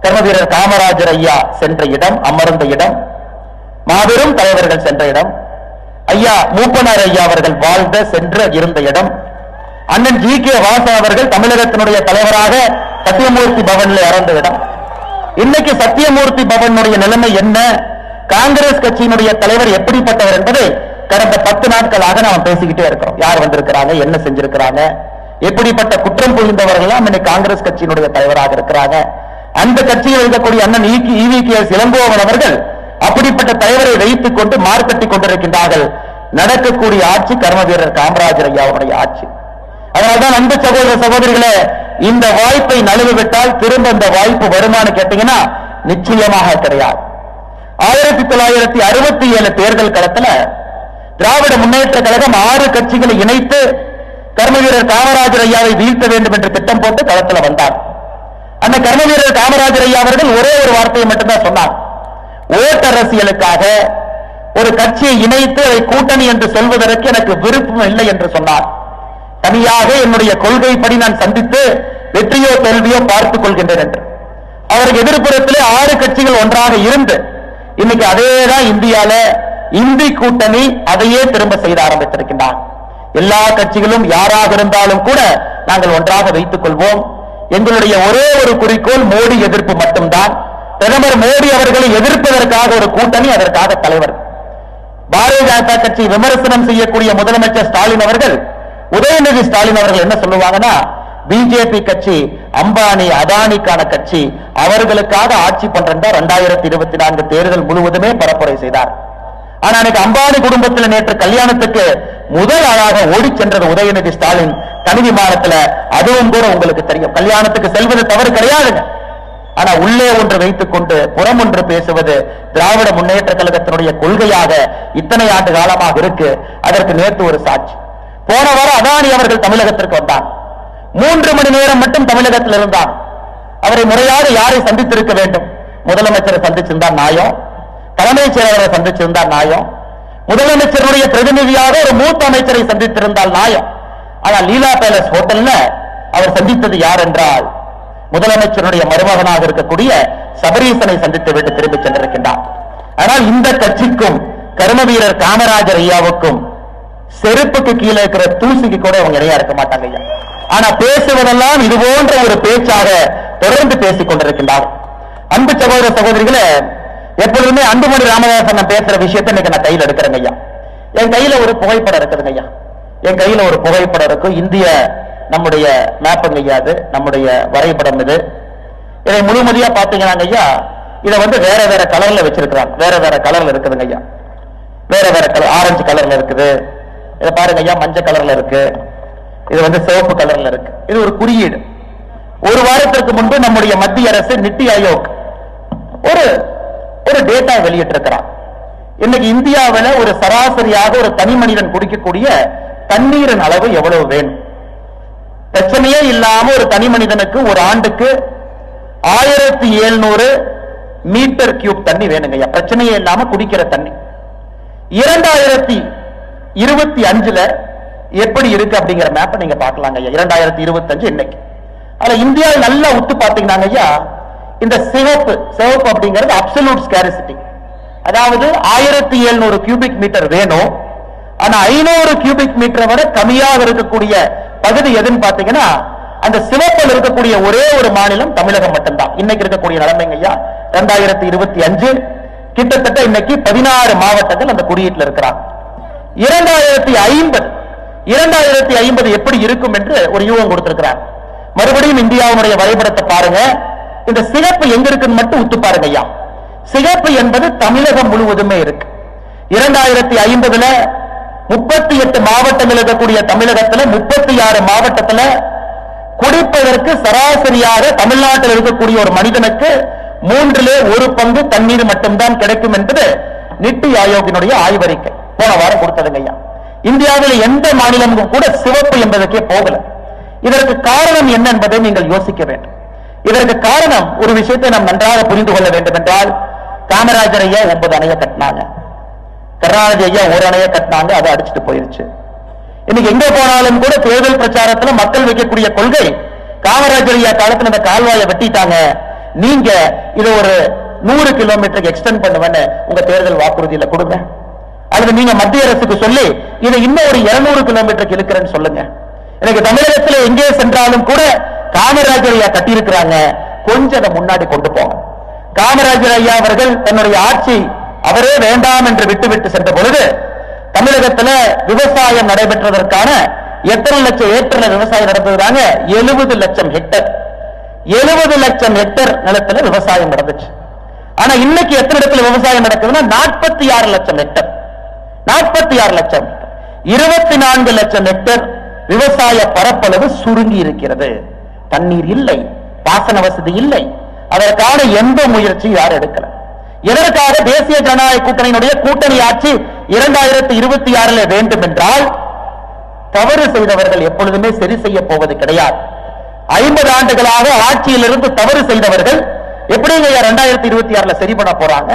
கர்மவீரர் காமராஜர் ஐயா சென்ற இடம், அமர்ந்த இடம், மாபெரும் தலைவர்கள் சென்ற இடம், ஐயா மூப்பனார் ஐயா அவர்கள் வாழ்ந்த சென்ற இருந்த இடம், அண்ணன் ஜி கே வாசா அவர்கள் தமிழகத்தினுடைய தலைவராக சத்தியமூர்த்தி பவன்ல இறந்த இடம். இன்னைக்கு சத்தியமூர்த்தி பவனுடைய நிலைமை என்ன, காங்கிரஸ் கட்சியினுடைய தலைவர் எப்படிப்பட்டவர் என்பதை கடந்த 10 நாட்களாக நாம் பேசிக்கிட்டே இருக்கிறோம். யார் வந்திருக்கிறாங்க, என்ன செஞ்சிருக்கிறாங்க, எப்படிப்பட்ட குற்றம் புரிந்தவர்கள் இன்னைக்கு காங்கிரஸ் கட்சியினுடைய தலைவராக இருக்கிறாங்க. அந்த கட்சியில் இருக்கக்கூடிய அண்ணன் EVKS இளங்கோவன் அவர்கள் அப்படிப்பட்ட தலைவரை வைத்துக் கொண்டு மார்க்கெட்டிக் கொண்டிருக்கின்றார்கள். நடக்கக்கூடிய ஆட்சி கர்மவீரர் காமராஜர் ஐயாவுடைய ஆட்சி. அதனால்தான் அன்பு சகோதர சகோதரிகளே, இந்த வாய்ப்பை நழுவிவிட்டால் திரும்ப இந்த வாய்ப்பு வருமானு கேட்டீங்கன்னா நிச்சயமாக கிடையாது. 1967 தேர்தல் களத்துல திராவிட முன்னேற்ற கழகம் 6 கட்சிகளை இணைத்து கர்மவீரர் காமராஜர் ஐயாவை வீழ்த்த வேண்டும் என்று திட்டம் போட்டு களத்துல வந்தார். அந்த கர்மவீரர் காமராஜர் ஐயா அவர்கள் ஒரே ஒரு வார்த்தையை மட்டும்தான் சொன்னார். ஓட்டரசியலுக்காக ஒரு கட்சியை இணைத்து அதை கூட்டணி என்று சொல்வதற்கு எனக்கு விருப்பம் இல்லை என்று சொன்னார். தனியாக என்னுடைய கொள்கைப்படி நான் சந்தித்து வெற்றியோ தோல்வியோ பார்த்துக் கொள்கின்றேன் என்று. அவருக்கு எதிர்ப்புறத்திலே 6 கட்சிகள் ஒன்றாக இருந்து இன்னைக்கு அதேதான் இந்தியால இந்தி கூட்டணி அதையே திரும்ப செய்த ஆரம்பித்திருக்கின்றார். எல்லா கட்சிகளும் யாராக இருந்தாலும் கூட நாங்கள் ஒன்றாக வைத்துக் கொள்வோம். எங்களுடைய ஒரே ஒரு குறிக்கோள் மோடி எதிர்ப்பு மட்டும்தான். பிரதமர் மோடி அவர்களை எதிர்ப்பதற்காக ஒரு கூட்டணி, அதற்காக தலைவர். பாரதிய ஜனதா கட்சி விமர்சனம் செய்யக்கூடிய முதலமைச்சர் ஸ்டாலின் அவர்கள், உதயநிதி ஸ்டாலின் அவர்கள் என்ன சொல்லுவாங்கன்னா, பிஜேபி கட்சி அம்பானி அதானிக்கான கட்சி, அவர்களுக்காக ஆட்சி பண்றா 2024 தேர்தல் முழுவதுமே பரப்புரை செய்தார். ஆனா எனக்கு அம்பானி குடும்பத்தில் நேற்று கல்யாணத்துக்கு முதல் ஆளாக ஓடி சென்றது உதயநிதி ஸ்டாலின் தனி விமானத்துல. அதுவும் கூட உங்களுக்கு தெரியும், கல்யாணத்துக்கு செல்வது தவறு கிடையாதுங்க. ஆனா உள்ளே ஒன்று வைத்துக் கொண்டு புறம் ஒன்று பேசுவது திராவிட முன்னேற்ற கழகத்தினுடைய கொள்கையாக இத்தனை ஆண்டு காலமாக இருக்கு. அதற்கு நேற்று ஒரு சாட்சி. போன வாரம் அதானி அவர்கள் தமிழகத்திற்கு வந்தார். 3 மணி நேரம் மட்டும் தமிழகத்தில் இருந்தார். அவரை முறையாக யாரை சந்தித்திருக்க வேண்டும்? முதலமைச்சரை சந்திச்சிருந்தார் நியாயம், தலைமைச் செயலரை சந்திச்சிருந்தார் நியாயம், முதலமைச்சருடைய பிரதிநிதியாக ஒரு மூத்த அமைச்சரை சந்தித்திருந்தால் நியாயம். ஆனால் லீலா பேலஸ் ஹோட்டல்ல அவர் சந்தித்தது யார் என்றால் முதலமைச்சருடைய மருமகனாக இருக்கக்கூடிய சபரீசனை சந்தித்து விட்டு திரும்பி சென்றிருக்கின்றார். ஆனால் இந்த கட்சிக்கும் கர்மவீரர் காமராஜர் ஐயாவுக்கும் செருப்புக்கு கீழே இருக்கிற தூசிக்கு கூட அவங்க இணையா இருக்க மாட்டாங்க ஐயா. ஆனா பேசுவதெல்லாம் இது போன்ற ஒரு பேச்சாக தொடர்ந்து பேசிக் கொண்டிருக்கின்றார். அன்பு சகோதர சகோதரிகளே, எப்பொழுதுமே அன்புமணி ராமதாசன் நான் பேசுற விஷயத்தை இன்னைக்கு நான் கையில் எடுக்கிறேங்க ஐயா. என் கையில ஒரு புகைப்படம் இருக்குதுங்க ஐயா. என் கையில ஒரு புகைப்படம் இருக்கு. இந்திய நம்முடைய மேப்புங்க ஐயா, அது நம்முடைய வரைபடம். இது இதை முழுமதியா பாத்தீங்கன்னா ஐயா, இதை வேற வேற கலர்ல வச்சிருக்கிறாங்க. வேற வேற கலர்ல இருக்குதுங்க ஐயா. வேற வேற கலர், ஆரஞ்சு கலர்ல இருக்குது. இதை பாருங்க ஐயா, மஞ்சள் கலர்ல இருக்கு. இது சிவப்பு கலர்ல இருக்கு. இது ஒரு குறியீடு. ஒரு வாரத்திற்கு முன்பு நம்முடைய மத்திய அரசு நித்தி ஆயோக் ஒரு டேட்டா வெளியிட்டிருக்கிறார். இன்னைக்கு இந்தியாவில் ஒரு சராசரியாக ஒரு தனி மனிதன் குடிக்கக்கூடிய தண்ணீரின் அளவு எவ்வளவு வேணும்? பிரச்சனையே இல்லாம ஒரு தனி மனிதனுக்கு ஒரு ஆண்டுக்கு 1700 மீட்டர் கியூப் தண்ணி வேணுங்க. பிரச்சனையே இல்லாம குடிக்கிற தண்ணி. 2025 எப்படி இருக்கு அப்படிங்கிற மேப்பை நீங்க பார்க்கலாங்க ஐயா. 2025 இன்னைக்கு. ஆனா இந்தியாவில் நல்லா உத்து பாத்தீங்கன்னா ஐயா, இந்த சிவப்பு அப்படிங்கிறது அப்சல்யூட் ஸ்கேரிசிட்டி. அதாவது 1700 கியூபிக் மீட்டர் வேணும். ஆனா 500 கியூபிக் மீட்டர் விட கம்மியாக இருக்கக்கூடிய பகுதி எதுன்னு பாத்தீங்கன்னா அந்த சிவப்பில் இருக்கக்கூடிய ஒரே ஒரு மாநிலம் தமிழகம் மட்டும்தான். இன்னைக்கு இருக்கக்கூடிய நிலைமைங்க ஐயா, 2025 கிட்டத்தட்ட இன்னைக்கு 16 மாவட்டங்கள் அந்த குறியீட்டில் இருக்கிறாங்க. 2050 எப்படி இருக்கும் என்று ஒரு யூகம் கொடுத்திருக்கிறார். மறுபடியும் இந்தியாவுடைய வரைபடத்தை பாருங்க. இந்த சிகப்பு எங்க இருக்குன்னு மட்டும் உத்து பாருங்க ஐயா. சிகப்பு என்பது தமிழகம் முழுவதுமே இருக்கு. 2050 38 மாவட்டங்கள் இருக்கக்கூடிய தமிழகத்தில் 36 மாவட்டத்தில் குடிப்பதற்கு சராசரியாக தமிழ்நாட்டில் இருக்கக்கூடிய ஒரு மனிதனுக்கு 1/3 பங்கு தண்ணீர் மட்டும்தான் கிடைக்கும் என்பது நித்தி ஆயோக்கினுடைய ஆய்வறிக்கை போன வாரம் கொடுத்ததுங்க ஐயா. இந்தியாவில் எந்த மாநிலமும் கூட சிவப்பு என்பதற்கே போகல. இதற்கு காரணம் என்ன என்பதை நீங்கள் யோசிக்க வேண்டும். இதற்கு காரணம் ஒரு விஷயத்தை நாம் நன்றாக புரிந்து கொள்ள வேண்டும் என்றால், காமராஜர் ஐயா 9 அணையை கட்டினாங்க, கருணாநிதி ஐயா 1 அணையை கட்டினாங்க, அதை அடிச்சுட்டு போயிருச்சு. இன்னைக்கு எங்க போனாலும் கூட தேர்தல் பிரச்சாரத்தில் மக்கள் வைக்கக்கூடிய கொள்கை, காமராஜர் ஐயா காலத்தில் இந்த கால்வாயை வெட்டிட்டாங்க, நீங்க இதை ஒரு 100 கிலோமீட்டருக்கு எக்ஸ்டெண்ட் பண்ணுவேன்னு உங்க தேர்தல் வாக்குறுதியில கொடுங்க, அல்லது நீங்க மத்திய அரசுக்கு சொல்லி இதை இன்னும் ஒரு 200 கிலோமீட்டருக்கு இழுக்கிறேன்னு சொல்லுங்க. எனக்கு தமிழகத்தில் எங்கே சென்றாலும் கூட காமராஜர் ஐயா கட்டியிருக்கிறாங்க, கொஞ்சம் அதை முன்னாடி கொண்டு போங்க. காமராஜர் ஐயா அவர்கள் தன்னுடைய ஆட்சி அவரே வேண்டாம் என்று விட்டுவிட்டு சென்ற பொழுது தமிழகத்தில் விவசாயம் நடைபெற்றதற்கான எத்தனை லட்சம் ஏக்கர்ல விவசாயம் நடந்ததுனாங்க? 70 லட்சம் ஹெக்டர். 70 லட்சம் ஹெக்டர் நிலத்துல விவசாயம் நடந்துச்சு. ஆனா இன்னைக்கு எத்தனை இடத்துல விவசாயம் நடக்குதுன்னா 46 லட்சம் ஹெக்டர். 46 லட்சம், 24 லட்சம் ஹெக்டர் விவசாய பரப்பளவு சுருங்கி இருக்கிறது. தண்ணீர் இல்லை, பாசன வசதி இல்லை, அதற்கான எந்த முயற்சி யாரும் எடுக்கல. எதற்காக? தேசிய ஜனநாயக கூட்டணியினுடைய கூட்டணி ஆட்சி 2026 வேண்டும் என்றால் தவறு செய்தவர்கள் எப்பொழுதுமே சரி செய்ய போவது கிடையாது. 50 ஆண்டுகளாக ஆட்சியிலிருந்து தவறு செய்தவர்கள் எப்படி 2026 சரி பண்ண போறாங்க?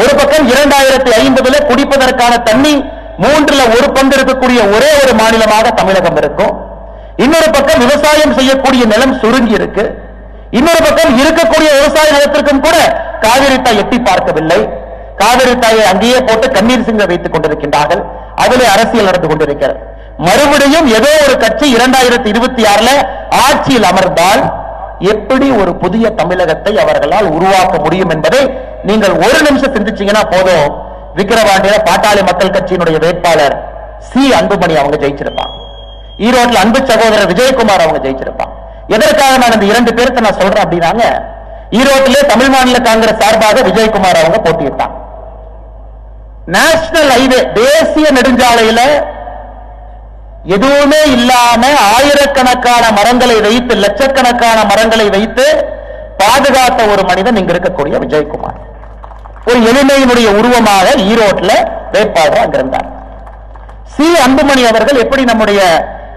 ஒரு பக்கம் 2050 குடிப்பதற்கான தண்ணி 3ல் 1 பங்கு இருக்கக்கூடிய ஒரே ஒரு மாநிலமாக தமிழகம் இருக்கும். இன்னொரு பக்கம் விவசாயம் செய்யக்கூடிய நிலம் சுருங்கி இருக்கு. இன்னொரு பக்கம் இருக்கக்கூடிய விவசாய நிலத்திற்கும் கூட காவிரி தாய் எட்டி பார்க்கவில்லை. காவிரி தாயை அங்கேயே போட்டு கண்ணீர் சிங்க வைத்துக் கொண்டிருக்கின்றார்கள். அதிலே அரசியல் நடந்து கொண்டிருக்கிறது. மறுபடியும் ஏதோ ஒரு கட்சி 2026 ஆட்சியில் அமர்ந்தால் எப்படி ஒரு புதிய தமிழகத்தை அவர்களால் உருவாக்க முடியும் என்பதை நீங்கள் ஒரு நிமிஷம் சிந்திச்சீங்கன்னா போதும். விக்கிரவாண்டியில பாட்டாளி மக்கள் கட்சியினுடைய வேட்பாளர் சி அன்புமணி அவங்க ஜெயிச்சிருப்பாங்க. ஈரோட்டில் அன்பு சகோதரர் விஜயகுமார் அவங்க ஜெயிச்சிருப்பாங்க. எதற்காக நான் இந்த 2 பேருக்கு நான் சொல்றேன் அப்படின்னாங்க, ஈரோட்டிலே தமிழ் மாநில காங்கிரஸ் சார்பாக விஜயகுமார் அவங்க போட்டியிட்டாங்க. நேஷனல் ஹைவே தேசிய நெடுஞ்சாலையில எதுவுமே இல்லாம ஆயிரக்கணக்கான மரங்களை வைத்து, லட்சக்கணக்கான மரங்களை வைத்து பாதுகாத்த ஒரு மனிதன் இங்க இருக்கக்கூடிய விஜயகுமார் ஒரு எளிமையினுடைய உருவமாக ஈரோட்டில் வேட்பாளர் அங்கிருந்தார். சி அன்புமணி அவர்கள் எப்படி நம்முடைய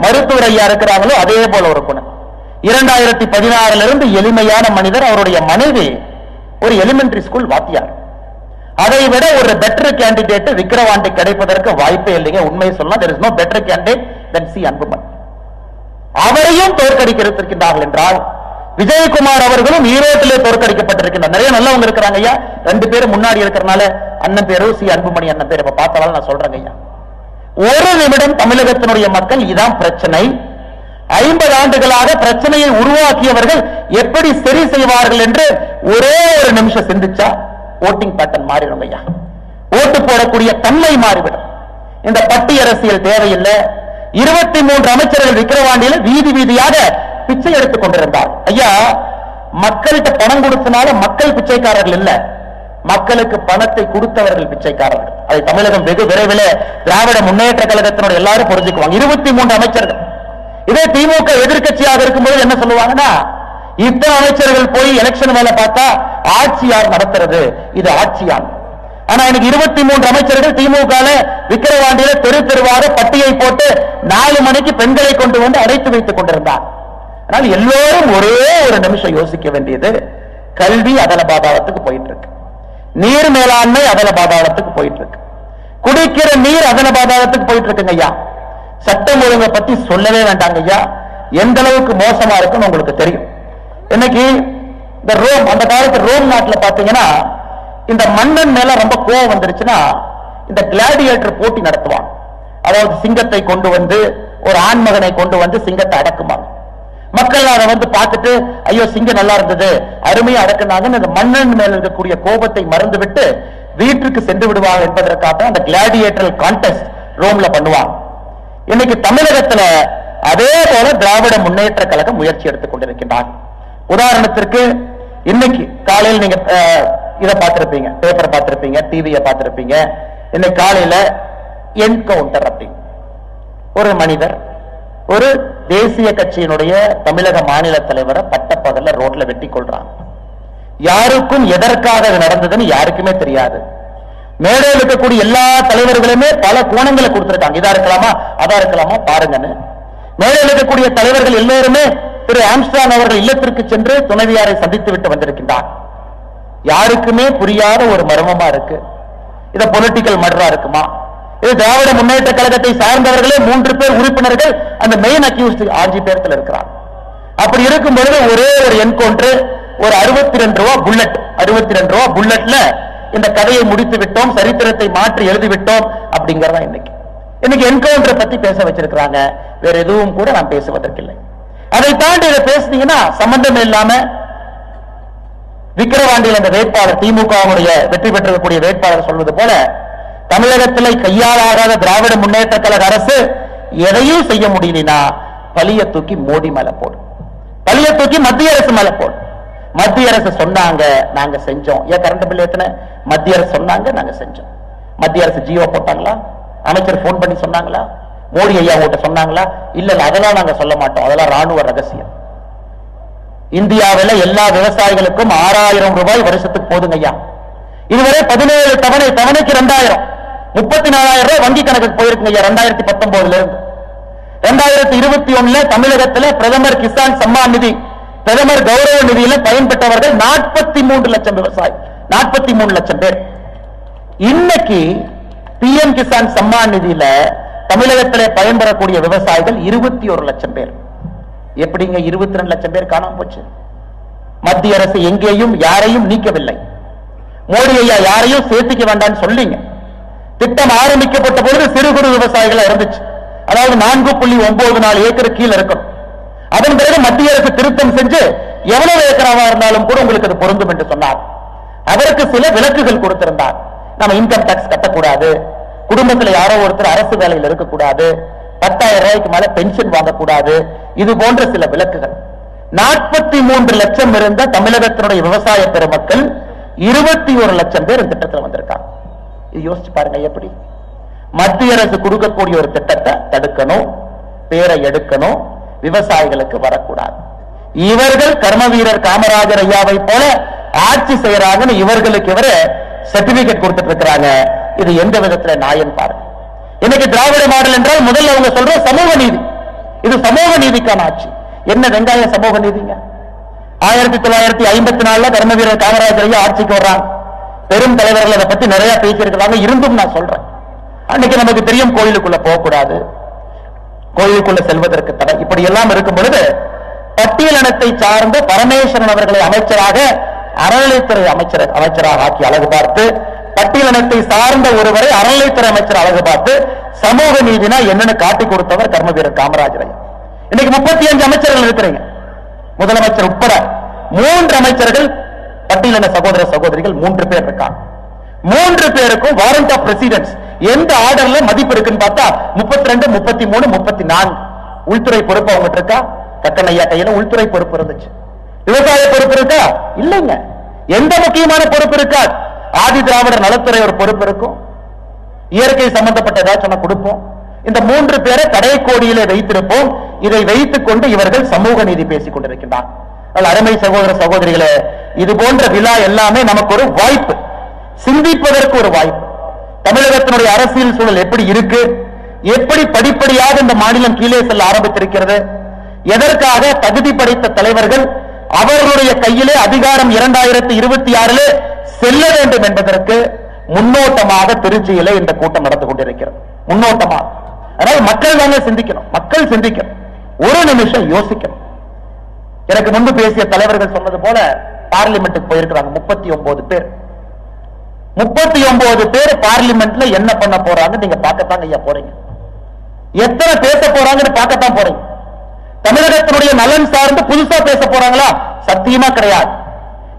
மருத்துவர் ஐயா இருக்கிறாங்களோ அதே போல ஒரு குணம். 2016 எளிமையான மனிதர். அவருடைய மனைவி ஒரு எலிமெண்டரி ஸ்கூல் வாத்தியார். அதை விட ஒரு பெட்டர் கேண்டிடேட் விக்கிரவாண்டி கிடைப்பதற்கு வாய்ப்பே இல்லைங்க. உண்மையை சொல்லலாம், there is no better candidate than C Anbumani. அவரையும் தோற்கடித்திருக்கின்றார்கள் என்றால் விஜயகுமார் அவர்களும் ஈரோட்டிலே தோற்கடிக்கப்பட்டிருக்கின்றார். நிறைய நல்லவங்க இருக்கிறாங்க ஐயா. 2 பேரும் முன்னாடி இருக்கிறனால அண்ணன் பேரு சி அன்புமணி அண்ணன் பேர் இப்ப பார்த்தாலும் நான் சொல்றேங்க ஐயா. ஒரு நிமிடம் தமிழகத்தினுடைய மக்கள் இதான் பிரச்சனை. 50 ஆண்டுகளாக பிரச்சனையை உருவாக்கியவர்கள் எப்படி சரி செய்வார்கள் என்று ஒரே ஒரு நிமிஷம் சிந்திச்சா ஓட்டிங் பேட்டர்ன் மாறிடும் ஐயா. ஓட்டு போடக்கூடிய தன்மை மாறிவிடும். இந்த பட்டி அரசியல் தேவையில்லை. 23 அமைச்சர்கள் விக்கிரவாண்டியில் வீதி வீதியாக பிச்சை எடுத்துக் கொண்டிருந்தார் ஐயா. மக்கள்கிட்ட பணம் கொடுத்தனால மக்கள் பிச்சைக்காரர்கள் இல்ல, மக்களுக்கு பணத்தை கொடுத்தவர்கள் பிச்சைக்காரர்கள். அதை தமிழகம் வெகு விரைவில் திராவிட முன்னேற்ற கழகத்தினுடைய எல்லாரும் புரிஞ்சுக்குவாங்க. 23 அமைச்சர்கள். இதே திமுக எதிர்கட்சியாக இருக்கும்போது என்ன சொல்லுவாங்கன்னா, இத்தனை அமைச்சர்கள் போய் எலெக்ஷன் மேல பார்த்தா ஆட்சி யார் நடத்துறது, இது ஆட்சியான். ஆனா எனக்கு 23 அமைச்சர்கள் திமுக விக்கிரவாண்டியில தெரு தெருவாக பட்டியை போட்டு 4 மணிக்கு பெண்களை கொண்டு வந்து அடைத்து வைத்துக் கொண்டிருந்தார். ஆனால் எல்லோரும் ஒரே ஒரு நிமிஷம் யோசிக்க வேண்டியது, கல்வி அதல பாதாளத்துக்கு போயிட்டு இருக்கு, நீர் மேலாண்மை அதல பாதாளத்துக்கு போயிட்டு இருக்கு, குடிக்கிற நீர் அதல பாதாளத்துக்கு போயிட்டு இருக்குங்க ஐயா. சட்டம் ஒழுங்கை பத்தி சொல்லவே வேண்டாங்க ஐயா. எந்த அளவுக்கு மோசமா இருக்குன்னு உங்களுக்கு தெரியும். இன்னைக்கு இந்த ரோம், அந்த காலத்து ரோம் நாட்டில் பாத்தீங்கன்னா இந்த மன்னன் மேல ரொம்ப கோவம் வந்துருச்சுன்னா இந்த கிளாடியேட்டர் போட்டி நடத்துவாங்க. அதாவது சிங்கத்தை கொண்டு வந்து, ஒரு ஆண்மகனை கொண்டு வந்து சிங்கத்தை அடக்குவாங்க. மக்கள் அதை வந்து பார்த்துட்டு ஐயோ சிங்கம் நல்லா இருந்தது, அருமையா அடக்குனாங்கன்னு அந்த மன்னன் மேல இருக்கக்கூடிய கோபத்தை மறந்து விட்டு வீட்டுக்கு சென்று விடுவாங்க என்பதற்காக அந்த கிளாடியேட்டர் கான்டெஸ்ட் ரோம்ல பண்ணுவாங்க. இன்னைக்கு தமிழகத்துல அதே போல திராவிட முன்னேற்ற கழகம் முயற்சி எடுத்துக் கொண்டிருக்கின்றார். உதாரணத்திற்கு இன்னைக்கு காலையில் நீங்க இதை பார்த்திருப்பீங்க, பேப்பரை பார்த்திருப்பீங்க, டிவியை பார்த்திருப்பீங்க. இன்னைக்கு காலையில என்கவுண்டர் அப்படின்னு ஒரு மனிதர் ஒரு தேசிய கட்சியினுடைய தமிழக மாநில தலைவரை பட்டப்பகல்ல ரோட்ல வெட்டி கொள்றாங்க. யாருக்கும் எதற்காக அது நடந்ததுன்னு யாருக்குமே தெரியாது. மேடையில் இருக்கக்கூடிய எல்லா தலைவர்களுமே பல கோணங்களை கொடுத்திருக்காங்க. இதா இருக்கலாமா அதா இருக்கலாமா பாருங்கன்னு. மேடையில் இருக்கக்கூடிய தலைவர்கள் எல்லோருமே திரு ஆம்ஸ்ட்ராங் அவர்கள் இல்லத்திற்கு சென்று துணைவியாரை சந்தித்து விட்டு வந்திருக்கின்றார். யாருக்குமே புரியாத ஒரு மர்மமா இருக்கு. இது பொலிட்டிக்கல் மர்டரா இருக்குமா? இது திராவிட முன்னேற்ற கழகத்தை சார்ந்தவர்களே 3 பேர் உறுப்பினர்கள் அந்த மெயின் அக்யூஸ்ட் 5 பேர்த்துல இருக்கிறார். அப்படி இருக்கும் பொழுது ஒரே ஒரு என்கவுண்டர், ஒரு 62 ரூபாய் புல்லட், 62 ரூபாய் புல்லட்ல இந்த கதையை முடித்து விட்டோம், சரித்திரத்தை மாற்றி எழுதிவிட்டோம் அப்படிங்கறதா இன்னைக்கு என்கவுண்டரை பத்தி பேச வச்சிருக்கிறாங்க. வேற எதுவும் கூட நான் பேசுவதற்கில்லை. அதை தாண்டி இதை பேசுனீங்கன்னா சம்பந்தம் இல்லாம விக்கிரவாண்டியில் அந்த வேட்பாளர், திமுகவுடைய வெற்றி பெற்றக்கூடிய வேட்பாளர் சொல்வது போல, தமிழகத்தில் கையாளாகாத திராவிட முன்னேற்ற கழக அரசு எதையும் செய்ய முடியலனா பழிய தூக்கி மோடி மேல போடும், பழிய தூக்கி மத்திய அரசு மேல போடும். மத்திய அரசு சொன்னாங்க நாங்க செஞ்சோம். ஏன் கரண்ட் பில் ஏத்துன? மத்திய அரசு சொன்னாங்க நாங்க செஞ்சோம். மத்திய அரசு ஜியோ போட்டாங்களா? அமைச்சர் போன் பண்ணி சொன்னாங்களா? மோடி ஐயா கிட்ட சொன்னாங்களா? இல்ல அதெல்லாம் நாங்க சொல்ல மாட்டோம், அதெல்லாம் ராணுவ ரகசியம். இந்தியாவில் எல்லா விவசாயிகளுக்கும் 6000 ரூபாய் வருஷத்துக்கு போதுங்க ஐயா. இதுவரை 17 தவணைக்கு 2000, 34,000 ரூபாய் வங்கி கணக்குக்கு போயிருக்குங்க ஐயா 2019 இருந்து. 2021 தமிழகத்தில் பிரதமர் கிசான் சம்மான் நிதி, பிரதமர் கௌரவ நிதியில பயன்பெற்றவர்கள் 43 லட்சம் விவசாயி, 43 லட்சம் பேர். இன்னைக்கு பிஎம் கிசான் சம்மான் நிதியில தமிழகத்தில் பயன்பெறக்கூடிய விவசாயிகள் 21 லட்சம் பேர். எப்படிங்க 22 லட்சம் பேர் காணாம போச்சு? மத்திய அரசு எங்கேயும் யாரையும் நீக்கவில்லை. மோடி ஐயா யாரையும் சேர்த்துக்க வேண்டாம்னு சொல்லிங்க. திட்டம் ஆரம்பிக்கப்பட்ட பொழுது சிறு குறு விவசாயிகள் இருந்துச்சு, அதாவது 4.94 ஏக்கர் கீழே இருக்கணும். அதன் பிறகு மத்திய அரசு திருத்தம் செஞ்சு எவ்வளவு ஏக்கராவா இருந்தாலும் கூட உங்களுக்கு அது பொருந்தும் என்று சொன்னார். அதற்கு சில விலக்குகள் கொடுத்திருந்தார். நம்ம இன்கம் டாக்ஸ் கட்டக்கூடாது, குடும்பத்தில் யாரோ ஒருத்தர் அரசு வேலையில் இருக்கக்கூடாது, 10,000 ரூபாய்க்கு மேல பென்ஷன் வாங்கக்கூடாது, இது போன்ற சில விலக்குகள். 43 லட்சம் இருந்த தமிழகத்தினுடைய விவசாய பெருமக்கள் 21 லட்சம் பேர் இந்த திட்டத்தில் வந்திருக்காங்க. இது யோசிச்சு பாருங்க. எப்படி மத்திய அரசு கொடுக்கக்கூடிய ஒரு திட்டத்தை தடுக்கணும், பேரை எடுக்கணும், விவசாயிகளுக்கு வரக்கூடாது. இவர்கள் கர்ம வீரர் காமராஜர் ஐயாவை போல ஆட்சி செய்யறாங்கன்னு இவர்களுக்கு இவரே சர்டிபிகேட் கொடுத்துட்டு இருக்கிறாங்க. இது எந்த விதத்துல நியாயம் பாருங்க. இன்னைக்கு திராவிட மாடல் என்றால் முதல்ல அவங்க சொல்ற சமூக நீதி. இது சமூக நீதிக்கான ஆட்சி. என்ன வெங்காய சமூக நீதிங்க? 1954 கர்ம வீரர் காமராஜர் ஐயா ஆட்சிக்கு வர்றாங்க. பெரும் தலைவர்கள் அதை பத்தி நிறைய பேசியிருக்கிறாங்க. இருந்தும் நான் சொல்றேன், அன்னைக்கு நமக்கு தெரியும் கோயிலுக்குள்ள போகக்கூடாது, கோயிலுக்குள்ள செல்வதற்கு தடை, இப்படி எல்லாம் இருக்கும் பொழுது பட்டியலினத்தை சார்ந்த பரமேஸ்வரன் அவர்களை அமைச்சராக, அறநிலைத்துறை அமைச்சராக ஆக்கி அழகு பார்த்து, பட்டியலினத்தை சார்ந்த ஒருவரை அறநிலைத்துறை அமைச்சர் அழகு பார்த்து சமூக நீதினா என்னன்னு காட்டி கொடுத்தவர் கர்ம வீரர் காமராஜர். இன்னைக்கு 35 அமைச்சர்கள் இருக்கிறீங்க, முதலமைச்சர் உட்பட 3 அமைச்சர்கள் பட்டியலின சகோதர சகோதரிகள் 3 பேர் இருக்காங்க. 3 பேருக்கும் வாரண்ட் ஆஃப் ரெசிடென்ஸ் எந்த ஆர்டர்ல மதிப்பு இருக்குன்னு பார்த்தா 32, 33, 34. உள்துறை பொறுப்பு அவங்ககிட்ட இருக்கா? கக்கனையா கையில உள்துறை பொறுப்பு இருந்துச்சு. விவசாய பொறுப்பு இருக்கா? இல்லைங்க. எந்த முக்கியமான பொறுப்பு இருக்கா? ஆதி திராவிடர் நலத்துறை ஒரு பொறுப்பு இருக்கும், இயற்கை சம்பந்தப்பட்ட ஏதாச்சும் கொடுப்போம். இந்த 3 பேரை கடைக்கோடியிலே வைத்திருப்போம். இதை வைத்துக் கொண்டு இவர்கள் சமூக நீதி பேசிக் கொண்டிருக்கின்றார். அருமை சகோதர சகோதரிகளே, இது போன்ற விழா எல்லாமே நமக்கு ஒரு வாய்ப்பு, சிந்திப்பதற்கு ஒரு வாய்ப்பு. தமிழகத்தினுடைய அரசியல் சூழல் எப்படி இருக்கு, எப்படி படிப்படியாக இந்த மாநிலம் கீழே செல்ல ஆரம்பித்திருக்கிறது, எதற்காக தகுதி படைத்த தலைவர்கள் அவர்களுடைய கையிலே அதிகாரம் 2026 செல்ல வேண்டும் என்பதற்கு முன்னோட்டமாக திருச்சியிலே இந்த கூட்டம் நடந்து கொண்டிருக்கிறது. முன்னோட்டமாக. அதாவது மக்கள் தானே சிந்திக்கணும், மக்கள் சிந்திக்கணும், ஒரு நிமிஷம் யோசிக்கணும். எனக்கு முன்பு பேசிய தலைவர்கள் சொன்னது போல பார்லிமெண்ட்டுக்கு போயிருக்கிறாங்க 39 பேர். 39 பேர் பார்லிமெண்ட்ல என்ன பண்ண போறாங்க நீங்க பார்க்கத்தான் ஐயா போறீங்க. எத்தனை பேச போறாங்கன்னு பார்க்கத்தான் போறீங்க. தமிழகத்தினுடைய நலன் சார்ந்து புதுசா பேச போறாங்களா? சத்தியமா கிடையாது.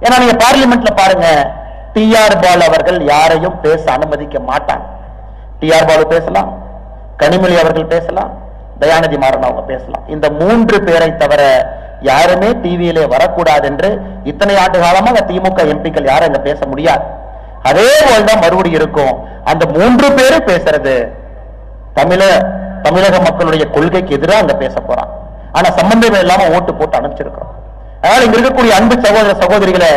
ஏன்னா நீங்க பார்லிமெண்ட்ல பாருங்க, டிஆர் பாலு அவர்கள் யாரையும் பேச அனுமதிக்க மாட்டாங்க. டிஆர் பாலு பேசலாம், கனிமொழி அவர்கள் பேசலாம், தயாநிதி மாறன் அவங்க பேசலாம். இந்த 3 பேரை தவிர யாருமே டிவியிலே வரக்கூடாது என்று இத்தனை ஆண்டு காலமாக திமுக எம்பிக்கள் யாரும் அங்க பேச முடியாது. அதே போல்தான் மறுபடியும் இருக்கும். அந்த 3 பேரும் பேசுறது தமிழக மக்களுடைய கொள்கைக்கு எதிராக அங்க பேச போறான். ஆனா சம்பந்தமே இல்லாம ஓட்டு போட்டு அனுப்பிச்சிருக்கிறோம். அதனால இங்க இருக்கக்கூடிய அன்பு சகோதர சகோதரிகளை,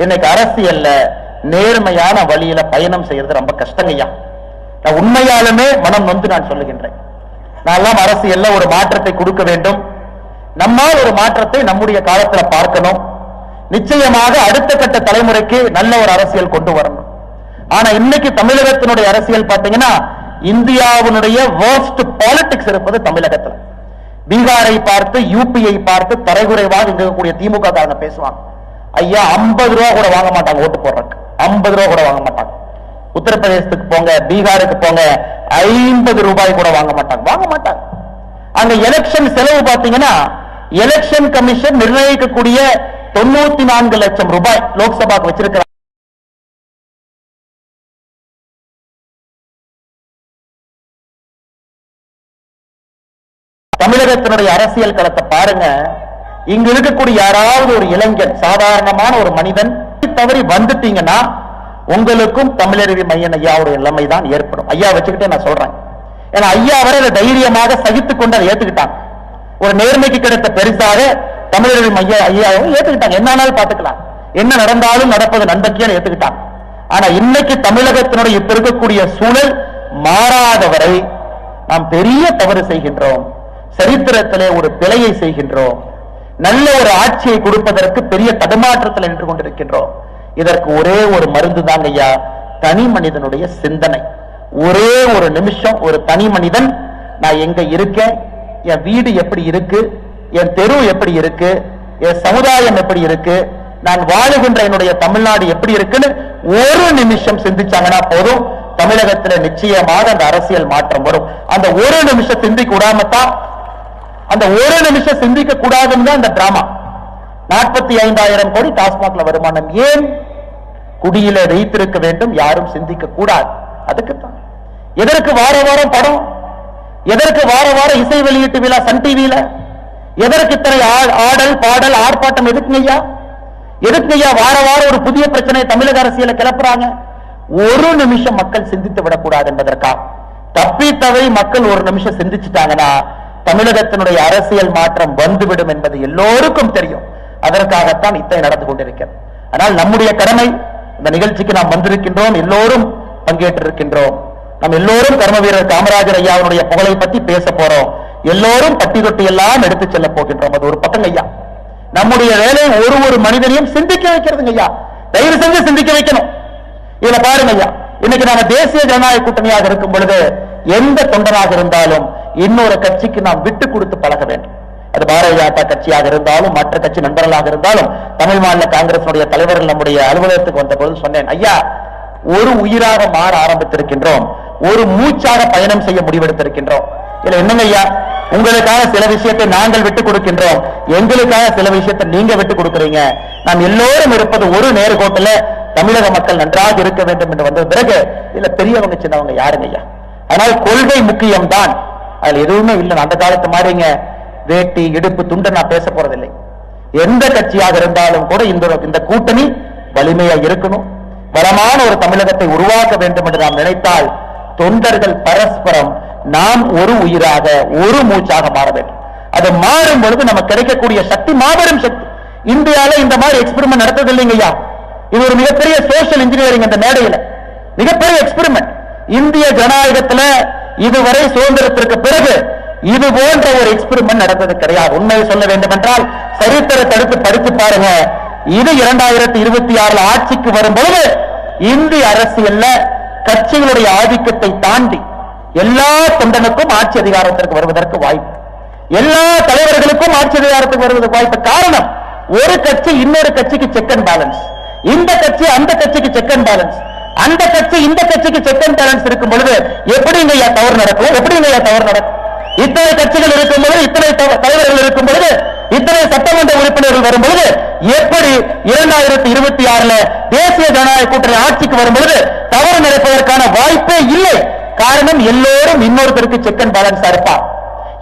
இன்னைக்கு அரசியல்ல நேர்மையான வழியில பயணம் செய்யறது ரொம்ப கஷ்டங்கய்யா. நான் உண்மையாலுமே மனம் நொந்து நான் சொல்லுகின்றேன். நான் எல்லாம் அரசியல்ல ஒரு மாற்றத்தை கொடுக்க வேண்டும், நம்மால் ஒரு மாற்றத்தை நம்முடைய காலத்தில் பார்க்கணும். நிச்சயமாக அடுத்த கட்ட தலைமுறைக்கு நல்ல ஒரு அரசியல் கொண்டு வரணும். ஆனா இன்னைக்கு தமிழகத்தினுடைய அரசியல் பாத்தீங்கன்னா இந்தியாவினுடைய worst பாலிடிக்ஸ் இருப்பது தமிழகத்தில். பீகாரை பார்த்து யூபியை பார்த்து தரைகுறைவாக இருக்கக்கூடிய திமுக காரங்க பேசுவாங்க, ஐயா 50 ரூபா கூட வாங்க மாட்டாங்க ஓட்டு போடுறதுக்கு, 50 ரூபா கூட வாங்க மாட்டாங்க. உத்தரப்பிரதேசத்துக்கு போங்க, பீகாருக்கு போங்க, 50 ரூபாய் கூட வாங்க மாட்டாங்க. அங்க எலெக்ஷன் செலவு பாத்தீங்கன்னா எலெக்ஷன் கமிஷன் நிர்ணயிக்கக்கூடிய 94 லட்சம் ரூபாய் லோக்சபாக்கு வச்சிருக்கிறாங்க. தமிழகத்தினுடைய அரசியல் களத்தை பாருங்க. இங்க இருக்கக்கூடிய யாராவது ஒரு இளைஞன், சாதாரணமான ஒரு மனிதன் தவறி வந்துட்டீங்கன்னா உங்களுக்கும் தமிழருவி மையன் ஐயாவுடைய நிலைமை தான் ஏற்படும். ஐயா வச்சுக்கிட்டே நான் சொல்றேன். ஏன்னா ஐயா வரை தைரியமாக சகித்துக் கொண்டு அதை ஏத்துக்கிட்டாங்க. ஒரு நேர்மைக்கு கிடைத்த பெருசாக தமிழருவி மைய ஐயாவும் ஏத்துக்கிட்டாங்க. என்னாலும் பார்த்துக்கலாம், என்ன நடந்தாலும் நடப்பது நன்மைக்குன்னு ஏத்துக்கிட்டாங்க. ஆனா இன்னைக்கு தமிழகத்தினுடைய இப்ப இருக்கக்கூடிய சூழல் மாறாதவரை நாம் பெரிய தவறு செய்கின்றோம். சரித்திரத்திலே ஒரு பிழையை செய்கின்றோம். நல்ல ஒரு ஆட்சியை கொடுப்பதற்கு பெரிய தடுமாற்றத்தில் நின்று கொண்டிருக்கின்றோம். இதற்கு ஒரே ஒரு மருந்து தாங்க ஐயா, தனி மனிதனுடைய சிந்தனை. ஒரே ஒரு நிமிஷம் ஒரு தனி மனிதன், நான் எங்க இருக்கேன், என் வீடு எப்படி இருக்கு, என் தெரு எப்படி இருக்கு, என் சமுதாயம் எப்படி இருக்கு, நான் வாழுகின்ற என்னுடைய தமிழ்நாடு எப்படி இருக்குன்னு ஒரு நிமிஷம் சிந்திச்சாங்கன்னா போதும், தமிழகத்தில் நிச்சயமாக அந்த அரசியல் மாற்றம் வரும். அந்த ஒரு நிமிஷம் சிந்திக்க விடாமத்தான், அந்த ஒரு நிமிஷம் சிந்திக்க கூடாதுன்னு தான் இந்த டிராமா. 45,000 கோடி டாஸ்மாக்ல வருமானம் ஏன் குடியில வைத்திருக்க வேண்டும், யாரும் சிந்திக்க கூடாது. அதுக்குத்தான். எதற்கு வார வாரம் படம், எதற்கு வார வாரம் இசை வெளியீட்டு விழா சன் டிவியில, எதற்கு இத்தனை ஆடல் பாடல் ஆர்ப்பாட்டம், எதுக்குங்கய்யா? எதுக்குங்கய்யா வார வாரம் ஒரு புதிய பிரச்சனை தமிழக அரசியல கிளப்புறாங்க? ஒரு நிமிஷம் மக்கள் சிந்தித்து விடக்கூடாது என்பதற்கா. தப்பி தவறி மக்கள் ஒரு நிமிஷம் சிந்திச்சுட்டாங்கன்னா தமிழகத்தினுடைய அரசியல் மாற்றம் வந்துவிடும் என்பது எல்லோருக்கும் தெரியும். அதற்காகத்தான் இத்தனை நடந்து கொண்டிருக்கிறது. ஆனால் நம்முடைய கடமை, இந்த நிகழ்ச்சிக்கு நாம் வந்திருக்கின்றோம், எல்லோரும் பங்கேற்றிருக்கின்றோம். நாம் எல்லோரும் கர்ம வீரர் காமராஜர் ஐயாவுடைய புகழை பற்றி பேச போறோம். எல்லோரும் பட்டி தொட்டி எல்லாம் எடுத்து செல்ல போகின்றோம். அது ஒரு பக்கம் ஐயா. நம்முடைய வேலை ஒரு மனிதனையும் சிந்திக்க வைக்கிறதுங்க ஐயா. தயவு செஞ்சு சிந்திக்க வைக்கணும். இதுல பாருங்க ஐயா, இன்னைக்கு நாம தேசிய ஜனநாயக கூட்டணியாக இருக்கும் பொழுது எந்த தொண்டனாக இருந்தாலும் இன்னொரு கட்சிக்கு நாம் விட்டு கொடுத்து பழக வேண்டும். அது பாரதிய ஜனதா கட்சியாக இருந்தாலும் மற்ற கட்சி நண்பர்களாக இருந்தாலும். தமிழ் மாநில காங்கிரஸ் தலைவர்கள் நம்முடைய அலுவலகத்துக்கு வந்த போது சொன்னேன், ஐயா ஒரு உயிராக மாற ஆரம்பித்திருக்கின்றோம், ஒரு மூச்சாக பயணம் செய்ய முடிவெடுத்திருக்கின்றோம். இல்ல என்னங்க ஐயா, உங்களுக்காக சில விஷயத்தை நாங்கள் விட்டுக் கொடுக்கின்றோம், எங்களுக்காக சில விஷயத்தை நீங்க விட்டுக் கொடுக்கிறீங்க. நாம் எல்லோரும் இருப்பது ஒரு நேர்கோட்டில் தமிழக மக்கள் நன்றாக இருக்க வேண்டும் என்று வந்த பிறகு இல்ல பெரியவங்க சின்னவங்க யாருங்க ஐயா. ஆனால் கொள்கை முக்கியம்தான், அதுல எதுவுமே இல்லை. அந்த காலத்து மாதிரிங்க வேட்டி இடுப்பு துண்டை நான் பேச போறதில்லை. எந்த கட்சியாக இருந்தாலும் கூட இந்த கூட்டணி வலிமையா இருக்கணும். வளமான ஒரு தமிழகத்தை உருவாக்க வேண்டும் என்று நாம் நினைத்தால் தொண்டர்கள் பரஸ்பரம் நாம் ஒரு உயிராக ஒரு மூச்சாக மாற வேண்டும். அது மாறும் பொழுது நமக்கு கிடைக்கக்கூடிய சக்தி மாபெரும் சக்தி. இந்தியாவில் இந்த மாதிரி எக்ஸ்பெரிமெண்ட் நடத்தது இல்லைங்கய்யா. இது ஒரு மிகப்பெரிய சோசியல் இன்ஜினியரிங். இந்த மேடையில் மிகப்பெரிய எக்ஸ்பெரிமெண்ட். இந்திய ஜனநாயகத்தில் இதுவரை சுதந்திரத்திற்கு பிறகு இது போன்ற ஒரு எக்ஸ்பெரிமெண்ட் நடந்தது கிடையாது. உண்மையை சொல்ல வேண்டும் என்றால் சரித்திரத்தை எடுத்து படித்து பாருங்க. இது 2026 ஆட்சிக்கு வரும்போது இந்திய அரசியல்ல கட்சிகளுடைய ஆதிக்கத்தை தாண்டி எல்லா தொண்டனுக்கும் ஆட்சி அதிகாரத்திற்கு வருவதற்கு வாய்ப்பு, எல்லா தலைவர்களுக்கும் ஆட்சி அதிகாரத்துக்கு வருவதற்கு வாய்ப்பு. காரணம், ஒரு கட்சி இன்னொரு கட்சிக்கு செக் அண்ட் பேலன்ஸ், இந்த கட்சி அந்த கட்சிக்கு செக் அண்ட் பேலன்ஸ், அந்த கட்சி இந்த கட்சிக்கு செக் அண்ட் பேலன்ஸ் இருக்கும் பொழுது எப்படிங்க தவறு நடக்கும்? எப்படிங்க தவறு நடக்கும்? இத்தனை கட்சிகள் இருக்கும் பொழுது, இத்தனை தலைவர்கள் இருக்கும் பொழுது, இத்தனை சட்டமன்ற உறுப்பினர்கள் வரும் பொழுது எப்படி 2026 தேசிய ஜனநாயக கூட்டணி ஆட்சிக்கு வரும் பொழுது தவறு நடப்பதற்கான வாய்ப்பே இல்லை. காரணம், எல்லோரும் இன்னொருத்தருக்கு செக் அண்ட் பேலன்ஸா இருப்பார்.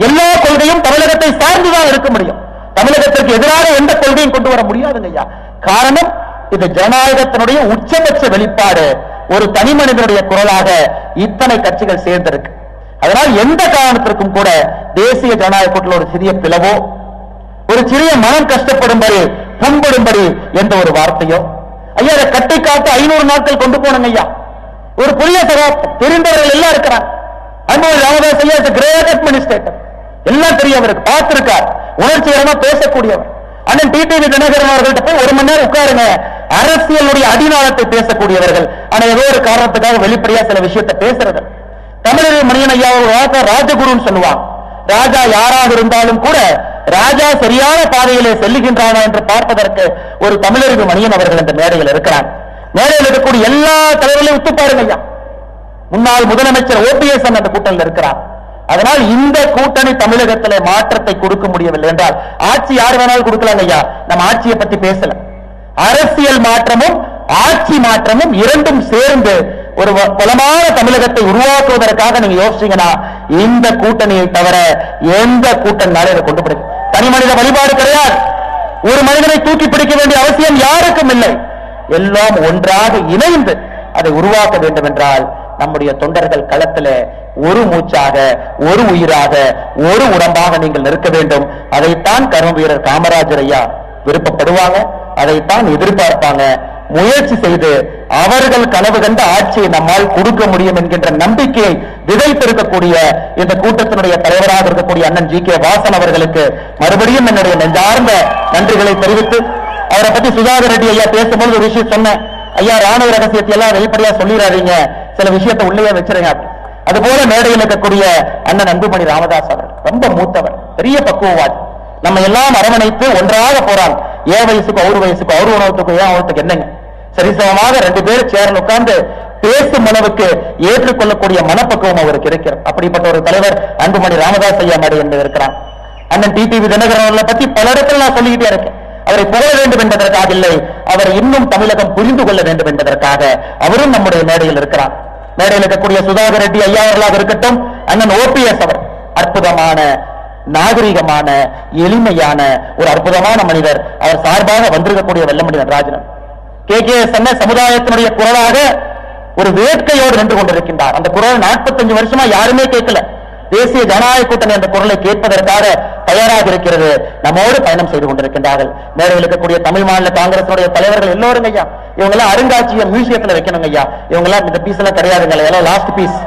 எல்லா கொள்கையும் தமிழகத்தை சார்ந்துதான் இருக்க முடியும். தமிழகத்திற்கு எதிராக எந்த கொள்கையும் கொண்டு வர முடியாதுங்க ஐயா. காரணம், இது ஜனநாயகத்தினுடைய உச்சபட்ச வெளிப்பாடு. ஒரு தனி மனிதனுடைய குரலாக இத்தனை கட்சிகள் சேர்ந்திருக்கு. அதனால் எந்த காரணத்திற்கும் கூட தேசிய ஜனநாயக கூட்டணியில் ஒரு சிறிய பிளவோ, ஒரு சிறிய மனம் கஷ்டப்படும்படி புண்படும்படி என்ற ஒரு வார்த்தையோ, ஐயா அதை கட்டி காத்து 500 நாட்கள் கொண்டு போனங்க ஐயா. ஒரு புதிய தெரிந்தவர்கள் எல்லாம் இருக்கிறாங்க. அன்பு ராமதாஸ் ஐயா கிரேட் அட்மினிஸ்ட்ரேட்டர், எல்லாம் தெரியவருக்கு பார்த்திருக்கார். உணர்ச்சிகரமா பேசக்கூடியவர். அண்ணன் டிடிவி தினகரன் அவர்கள்ட்ட போய் 1 மணி நேரம் உட்காருங்க. அரசியலுடைய அடிநாளத்தை பேசக்கூடியவர்கள். ஆனா ஏதோ ஒரு காரணத்துக்காக வெளிப்படையா சில விஷயத்தை பேசுறது. தமிழக மணியன் ஐயா ராஜகுருன்னு சொல்லுவாங்க. ராஜா யாராக இருந்தாலும் கூட ராஜா சரியான பாதையிலே செல்லுகின்றானா என்று பார்ப்பதற்கு ஒரு தமிழக மணியன் அவர்கள் இந்த மேடையில் இருக்கிறார். மேடையில் இருக்கக்கூடிய எல்லா தலைவர்களையும் ஒத்து பாருங்க ஐயா. முன்னாள் முதலமைச்சர் ஓபிஎஸ் அந்த கூட்டணியில் இருக்கிறார். அதனால் இந்த கூட்டணி தமிழகத்திலே மாற்றத்தை கொடுக்க முடியவில்லை என்றால் ஆட்சி யார் வேணாலும் கொடுக்கலாங்க ஐயா. நம்ம ஆட்சியை பத்தி பேசல. அரசியல் மாற்றமும் ஆட்சி மாற்றமும் இரண்டும் சேர்ந்து ஒரு பலமான தமிழகத்தை உருவாக்குவதற்காக நீங்க யோசிச்சீங்கன்னா இந்த கூட்டணியை தவிர எந்த கூட்டணியாலும் இதை கொண்டு போடுங்க. தனி மனித வழிபாடு கிடையாது. ஒரு மனிதனை தூக்கி பிடிக்க வேண்டிய அவசியம் யாருக்கும் இல்லை. எல்லாம் ஒன்றாக இணைந்து அதை உருவாக்க வேண்டும் என்றால் நம்முடைய தொண்டர்கள் களத்தில் ஒரு மூச்சாக, ஒரு உயிராக, ஒரு உடம்பாக நீங்கள் நிற்க வேண்டும். அதைத்தான் கர்ம வீரர் காமராஜர் ஐயா விருப்பப்படுவாங்க, அதைத்தான் எதிர்பார்ப்பாங்க. முயற்சி செய்து அவர்கள் கனவு கண்ட ஆட்சியை நம்மால் கொடுக்க முடியும் என்கின்ற நம்பிக்கையை விதைத்திருக்கக்கூடிய இந்த கூட்டத்தினுடைய தலைவராக இருக்கக்கூடிய அண்ணன் ஜி.கே. வாசன் அவர்களுக்கு மறுபடியும் என்னுடைய நெஞ்சார்ந்த நன்றிகளை தெரிவித்து, அவரை பத்தி சுதாகர் ரெட்டி ஐயா பேசும்போது ஒரு விஷயம் சொன்னேன். ஐயா, ராணுவ ரகசியத்தை எல்லாம் வெளிப்படையா சொல்லிடாதீங்க, சில விஷயத்தை உள்ளே வச்சிருங்க. அதுபோல மேடையில் இருக்கக்கூடிய அண்ணன் அன்புமணி ராமதாஸ் அவர் ரொம்ப மூத்தவர், பெரிய பக்குவவாதி. நம்ம எல்லாம் அரவணைத்து ஒன்றாக போறாங்க. ஏன் வயசுக்கு அவர் வயசுக்கு அவர் உணவத்துக்கு ஏன் அவத்துக்கு என்னங்க, சரிசமமாக 2 பேர் சேர்ந்து உட்கார்ந்து பேசும் அளவுக்கு ஏற்றுக்கொள்ளக்கூடிய மனப்பக்குவம் அவருக்கு இருக்கிறது. அப்படிப்பட்ட ஒரு தலைவர் அன்புமணி ராமதாஸ் ஐயா மேடை என்று இருக்கிறார். அண்ணன் டிடிவி தினகரன் பத்தி பல இடத்துல நான் சொல்லிக்கிட்டே இருக்கேன். அவரை புகழ வேண்டும் என்பதற்காக இல்லை, அவரை இன்னும் தமிழகம் புரிந்து கொள்ள வேண்டும் என்பதற்காக அவரும் நம்முடைய மேடையில் இருக்கிறார். மேடையில் இருக்கக்கூடிய சுதாகர் ரெட்டி ஐயா அவர்களாக இருக்கட்டும், அண்ணன் ஓபிஎஸ் அவர் அற்புதமான, நாகரிகமான, எளிமையான ஒரு அற்புதமான மனிதர். அவர் சார்பாக வந்திருக்கக்கூடிய வெள்ளமணி நடராஜன் KKS சமுதாயத்தினுடைய குரலாக ஒரு வேட்கையோடு நின்று கொண்டிருக்கின்றார். அந்த குரல் 45 வருஷமா யாருமே கேட்கல. தேசிய ஜனநாயக கூட்டணி அந்த குரலை கேட்பதற்காக தயாராக இருக்கிறது. நம்மோடு பயணம் செய்து கொண்டிருக்கின்றார்கள். மேடையில் இருக்கக்கூடிய தமிழ் மாநில காங்கிரசுடைய தலைவர்கள் எல்லோரும் ஐயா, இவங்க எல்லாம் அருங்காட்சியகம் மியூசியத்தில் வைக்கணும் ஐயா. இவங்க எல்லாம் இந்த பீஸ் எல்லாம் கிடையாதுங்க, எல்லாம் லாஸ்ட் பீஸ்,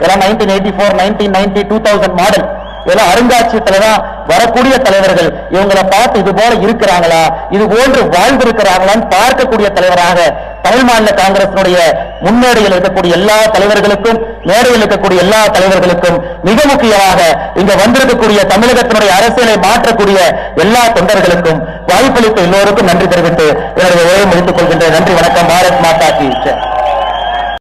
எல்லாம் 1984, 1990, 2000 மாடல். இதெல்லாம் அருங்காட்சியத்துல தான் வரக்கூடிய தலைவர்கள். இவங்களை பார்த்து இது போல இருக்கிறாங்களா, இது போன்று வாழ்ந்திருக்கிறாங்களான்னு பார்க்கக்கூடிய தலைவராக தமிழ் மாநில காங்கிரசினுடைய முன்னேடையில் இருக்கக்கூடிய எல்லா தலைவர்களுக்கும், மேடையில் இருக்கக்கூடிய எல்லா தலைவர்களுக்கும், மிக முக்கியமாக இங்க வந்திருக்கக்கூடிய தமிழகத்தினுடைய அரசியலை மாற்றக்கூடிய எல்லா தொண்டர்களுக்கும் வாய்ப்பளித்த எல்லோருக்கும் நன்றி தெரிவித்து என்னுடைய உரையை முடித்துக் கொள்கின்றேன். நன்றி, வணக்கம். பாரத் மாதா கி ஜெய்.